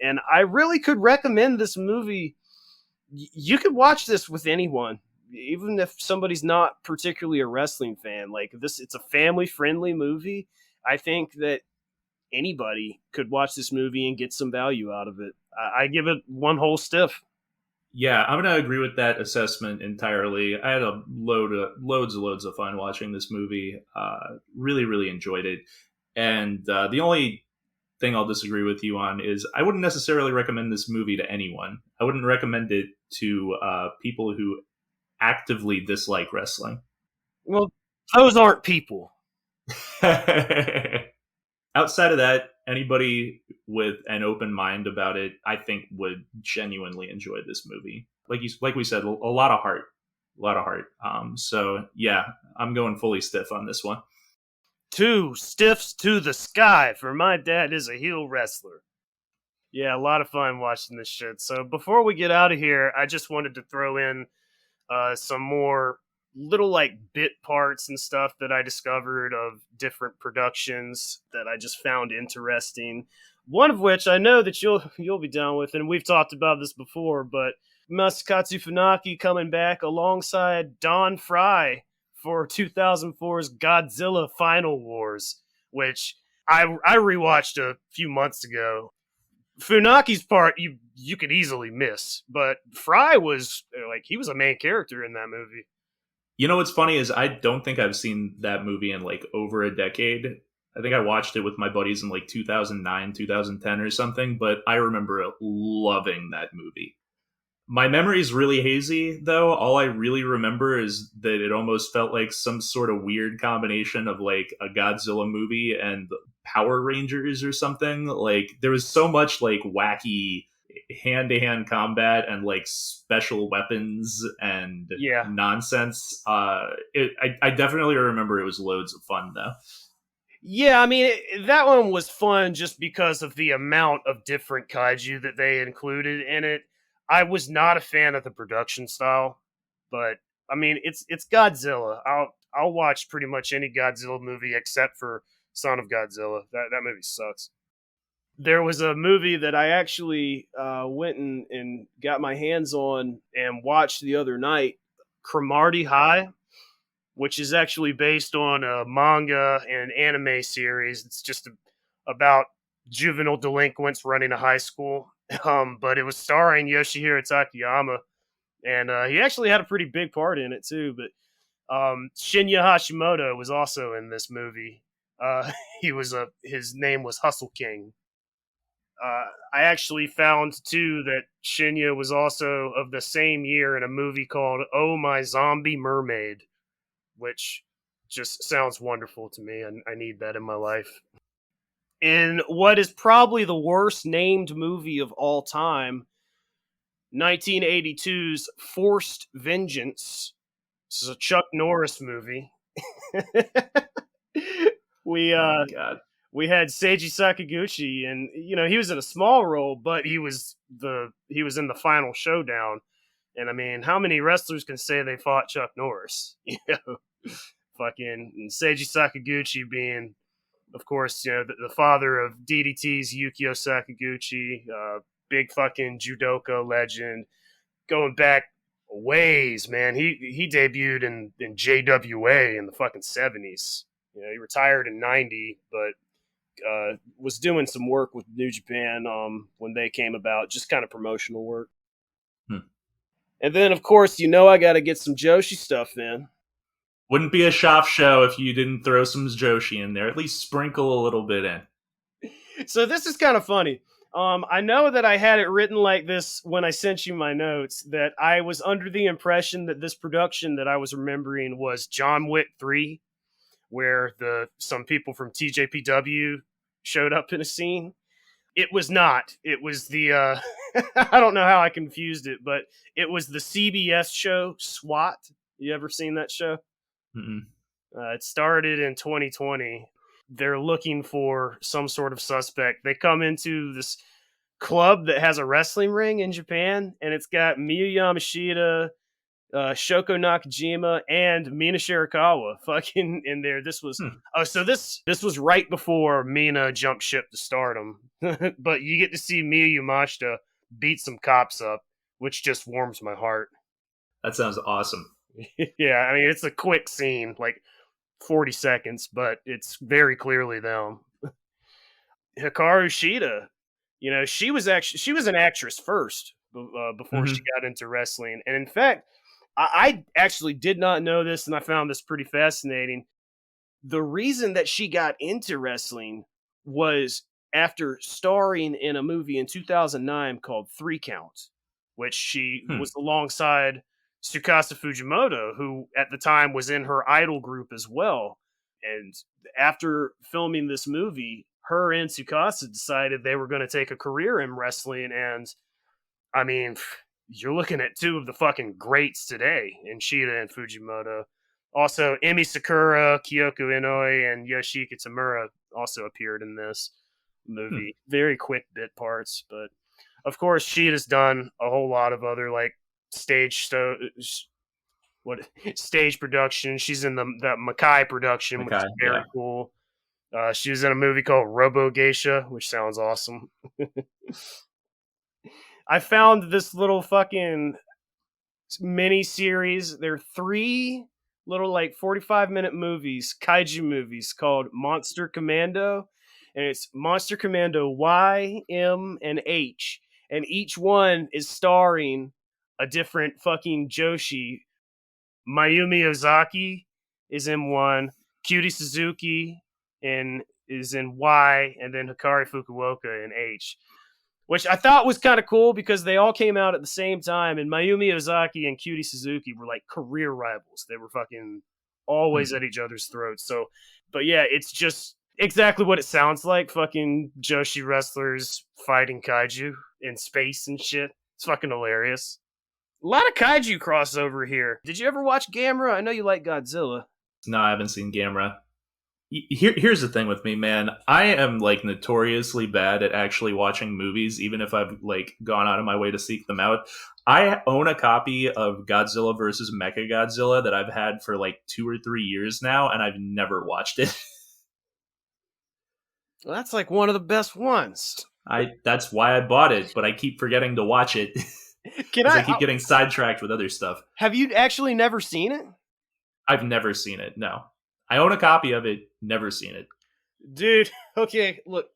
And I really could recommend this movie. You could watch this with anyone, even if somebody's not particularly a wrestling fan. Like this, it's a family friendly movie. I think that anybody could watch this movie and get some value out of it. I give it one whole stiff. Yeah, I'm gonna agree with that assessment entirely. I had loads of fun watching this movie. Really enjoyed it. And the only thing I'll disagree with you on is I wouldn't necessarily recommend this movie to anyone. I wouldn't recommend it to people who actively dislike wrestling. Well, those aren't people. Outside of that, anybody with an open mind about it, I think, would genuinely enjoy this movie. Like we said, a lot of heart. So yeah, I'm going fully stiff on this one. 2 stiffs to the sky for my dad is a heel wrestler. Yeah, a lot of fun watching this shit. So before we get out of here, I just wanted to throw in some more little like bit parts and stuff that I discovered of different productions that I just found interesting. One of which I know that you'll be down with, and we've talked about this before, but Masakatsu Funaki coming back alongside Don Fry for 2004's Godzilla Final Wars, which I rewatched a few months ago. Funaki's part you could easily miss, but Fry was like he was a main character in that movie. You know what's funny is I don't think I've seen that movie in like over a decade. I think I watched it with my buddies in like 2009, 2010 or something, but I remember loving that movie. My memory is really hazy, though. All I really remember is that it almost felt like some sort of weird combination of like a Godzilla movie and Power Rangers or something. Like there was so much like wacky hand-to-hand combat and like special weapons and nonsense. I definitely remember it was loads of fun, though. Yeah, I mean, that one was fun just because of the amount of different kaiju that they included in it. I was not a fan of the production style, but I mean, it's Godzilla. I'll watch pretty much any Godzilla movie except for Son of Godzilla. That movie sucks. There was a movie that I actually went and got my hands on and watched the other night, Cromartie High, which is actually based on a manga and anime series. It's just about juvenile delinquents running a high school. But it was starring Yoshihiro Takayama, and he actually had a pretty big part in it too. But Shinya Hashimoto was also in this movie. His name was Hustle King. I actually found too that Shinya was also of the same year in a movie called Oh My Zombie Mermaid, which just sounds wonderful to me, and I need that in my life. In what is probably the worst named movie of all time, 1982's Forced Vengeance. This is a Chuck Norris movie. we God. We had Seiji Sakaguchi, and he was in a small role, but he was in the final showdown. And I mean, how many wrestlers can say they fought Chuck Norris? Fucking Seiji Sakaguchi being, of course, the father of DDT's Yukio Sakaguchi, big fucking judoka legend, going back ways, man. He debuted in JWA in the fucking 70s. He retired in 90, but was doing some work with New Japan when they came about, just kind of promotional work. And then, of course, I got to get some Joshi stuff in. Wouldn't be a shop show if you didn't throw some Joshi in there. At least sprinkle a little bit in. So this is kind of funny. I know that I had it written like this when I sent you my notes, that I was under the impression that this production that I was remembering was John Wick 3, where some people from TJPW showed up in a scene. It was not. It was the I don't know how I confused it, but it was the CBS show SWAT. You ever seen that show? Mm-mm. It started in 2020. They're looking for some sort of suspect. They come into this club that has a wrestling ring in Japan, and it's got Miyu Yamashita, Shoko Nakajima, and Mina Shirakawa fucking in there. This was this was right before Mina jumped ship to Stardom, but you get to see Miyu Yamashita beat some cops up, which just warms my heart. That sounds awesome. Yeah, I mean it's a quick scene, like 40 seconds, but it's very clearly them. Hikaru Shida, she was an actress first before she got into wrestling, and in fact, I actually did not know this, and I found this pretty fascinating. The reason that she got into wrestling was after starring in a movie in 2009 called Three Count, which she was alongside Tsukasa Fujimoto, who at the time was in her idol group as well. And after filming this movie, her and Tsukasa decided they were going to take a career in wrestling. And I mean, you're looking at two of the fucking greats today in Shida and Fujimoto. Also, Emi Sakura, Kyoko Inouye, and Yoshiki Tamura also appeared in this movie. Very quick bit parts, but of course, Shida's done a whole lot of other like stage stage production. She's in the Makai production, which is very cool. She was in a movie called Robo Geisha, which sounds awesome. I found this little fucking mini series. There are 3 little like 45-minute movies, kaiju movies called Monster Commando, and it's Monster Commando Y, M, and H, and each one is starring a different fucking Joshi. Mayumi Ozaki is in one, Cutie Suzuki is in Y, and then Hikari Fukuoka in H, which I thought was kind of cool because they all came out at the same time, and Mayumi Ozaki and Cutie Suzuki were like career rivals. They were fucking always at each other's throats. So, but yeah, it's just exactly what it sounds like. Fucking Joshi wrestlers fighting kaiju in space and shit. It's fucking hilarious. A lot of kaiju crossover here. Did you ever watch Gamera? I know you like Godzilla. No, I haven't seen Gamera. Here's the thing with me, man. I am like notoriously bad at actually watching movies, even if I've like gone out of my way to seek them out. I own a copy of Godzilla vs. Mechagodzilla that I've had for like 2 or 3 years now, and I've never watched it. Well, that's like one of the best ones. That's why I bought it, but I keep forgetting to watch it. I keep getting sidetracked with other stuff. Have you actually never seen it? I've never seen it, no. I own a copy of it, never seen it. Dude, okay, look,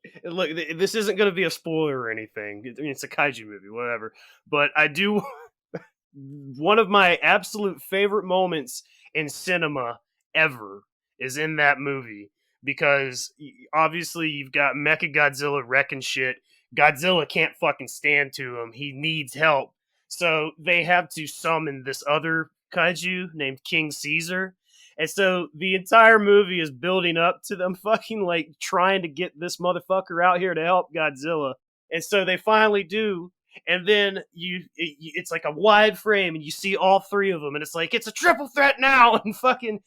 this isn't going to be a spoiler or anything. I mean, it's a kaiju movie, whatever. But I do... one of my absolute favorite moments in cinema ever is in that movie. Because, obviously, you've got Mechagodzilla wrecking shit. Godzilla can't fucking stand to him. He needs help. So they have to summon this other kaiju named King Caesar. And so the entire movie is building up to them fucking like trying to get this motherfucker out here to help Godzilla. And so they finally do. And then it's like a wide frame and you see all 3 of them. And it's like, it's a triple threat now. And fucking,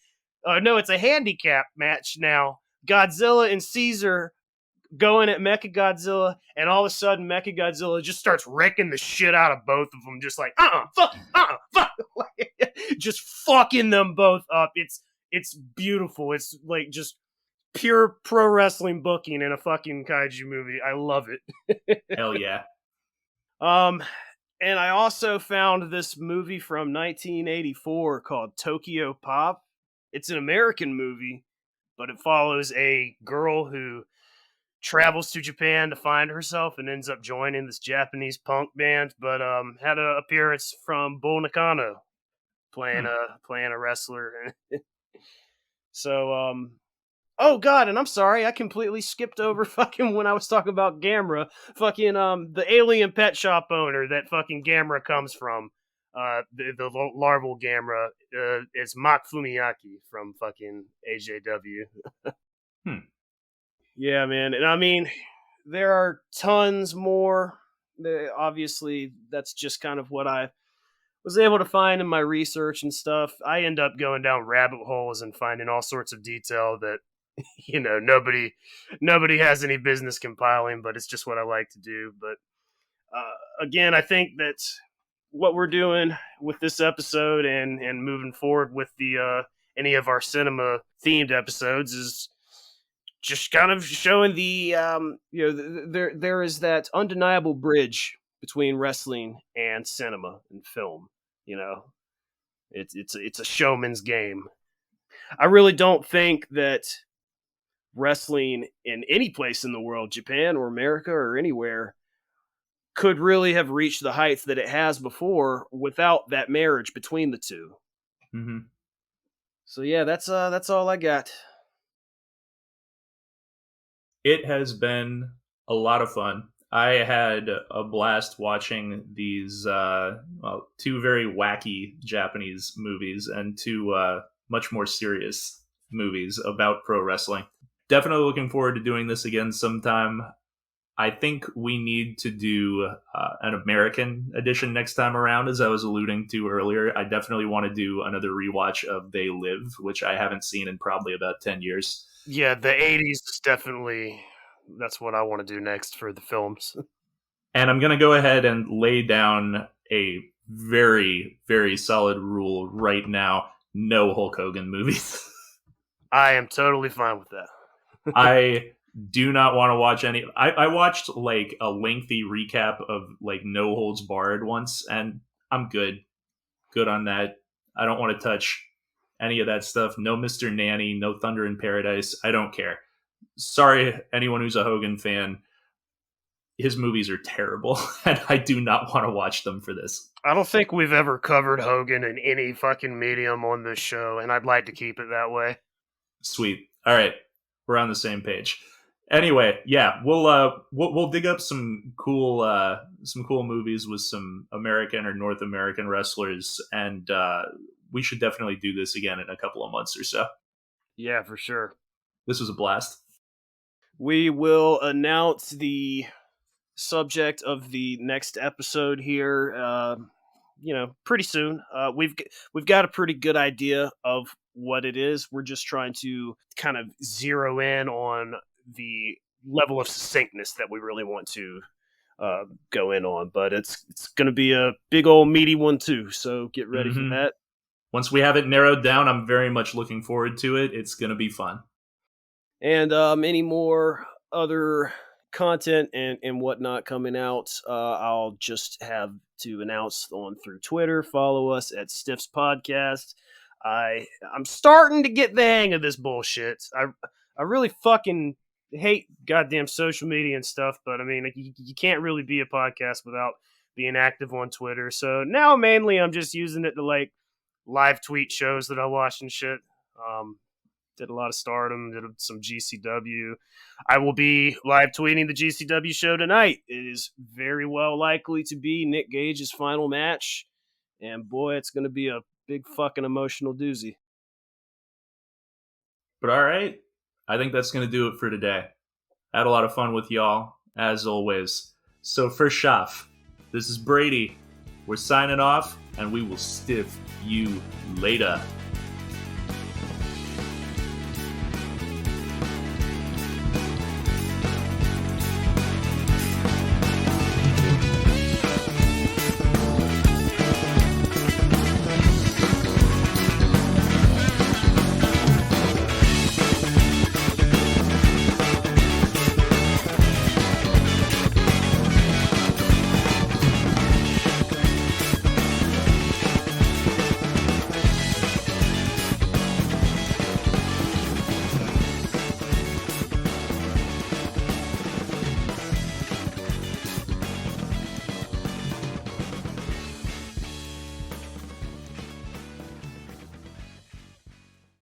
no, it's a handicap match now. Godzilla and Caesar going at Mechagodzilla, and all of a sudden Mechagodzilla just starts wrecking the shit out of both of them, just like fuck, just fucking them both up. It's beautiful. It's like just pure pro wrestling booking in a fucking kaiju movie. I love it. Hell yeah. And I also found this movie from 1984 called Tokyo Pop. It's an American movie, but it follows a girl who travels to Japan to find herself and ends up joining this Japanese punk band, but had an appearance from Bull Nakano playing a wrestler. So Oh god, and I'm sorry, I completely skipped over fucking when I was talking about Gamera. Fucking the alien pet shop owner that fucking Gamera comes from. The larval Gamera is Mach Fumiyaki from fucking AJW. Hmm. Yeah, man, and I mean, there are tons more. Obviously, that's just kind of what I was able to find in my research and stuff. I end up going down rabbit holes and finding all sorts of detail that nobody has any business compiling, but it's just what I like to do. But again, I think that what we're doing with this episode and moving forward with the any of our cinema themed episodes is just kind of showing the there is that undeniable bridge between wrestling and cinema and film. You know, it's a showman's game. I really don't think that wrestling in any place in the world, Japan or America or anywhere, could really have reached the heights that it has before without that marriage between the two. Mm-hmm. So yeah, that's all I got. It has been a lot of fun. I had a blast watching these two very wacky Japanese movies and two much more serious movies about pro wrestling. Definitely looking forward to doing this again sometime. I think we need to do an American edition next time around, as I was alluding to earlier. I definitely want to do another rewatch of They Live, which I haven't seen in probably about 10 years. Yeah, the 80s is definitely that's what I want to do next for the films. And I'm going to go ahead and lay down a very, very solid rule right now. No Hulk Hogan movies. I am totally fine with that. I do not want to watch any. I watched like a lengthy recap of like No Holds Barred once, and I'm good. Good on that. I don't want to touch any of that stuff. No Mr. Nanny, no Thunder in Paradise. I don't care. Sorry, anyone who's a Hogan fan. His movies are terrible, and I do not want to watch them for this. I don't think we've ever covered Hogan in any fucking medium on this show, and I'd like to keep it that way. Sweet. All right, we're on the same page. Anyway, yeah, we'll dig up some cool movies with some American or North American wrestlers, and we should definitely do this again in a couple of months or so. Yeah, for sure. This was a blast. We will announce the subject of the next episode here pretty soon. We've got a pretty good idea of what it is. We're just trying to kind of zero in on the level of succinctness that we really want to go in on, but it's going to be a big old meaty one too, so get ready for that. Once we have it narrowed down, I'm very much looking forward to it. It's going to be fun. And any more other content and whatnot coming out, I'll just have to announce on through Twitter. Follow us at Stiffs Podcast. I'm starting to get the hang of this bullshit. I really fucking hate goddamn social media and stuff, but I mean, you can't really be a podcast without being active on Twitter. So now mainly I'm just using it to like live tweet shows that I watch and shit. Did a lot of Stardom, did some GCW. I will be live tweeting the GCW show tonight. It is very well likely to be Nick Gage's final match. And boy, it's going to be a big fucking emotional doozy. But all right, I think that's going to do it for today. I had a lot of fun with y'all, as always. So for Shaf, this is Brady. We're signing off, and we will stiff you later.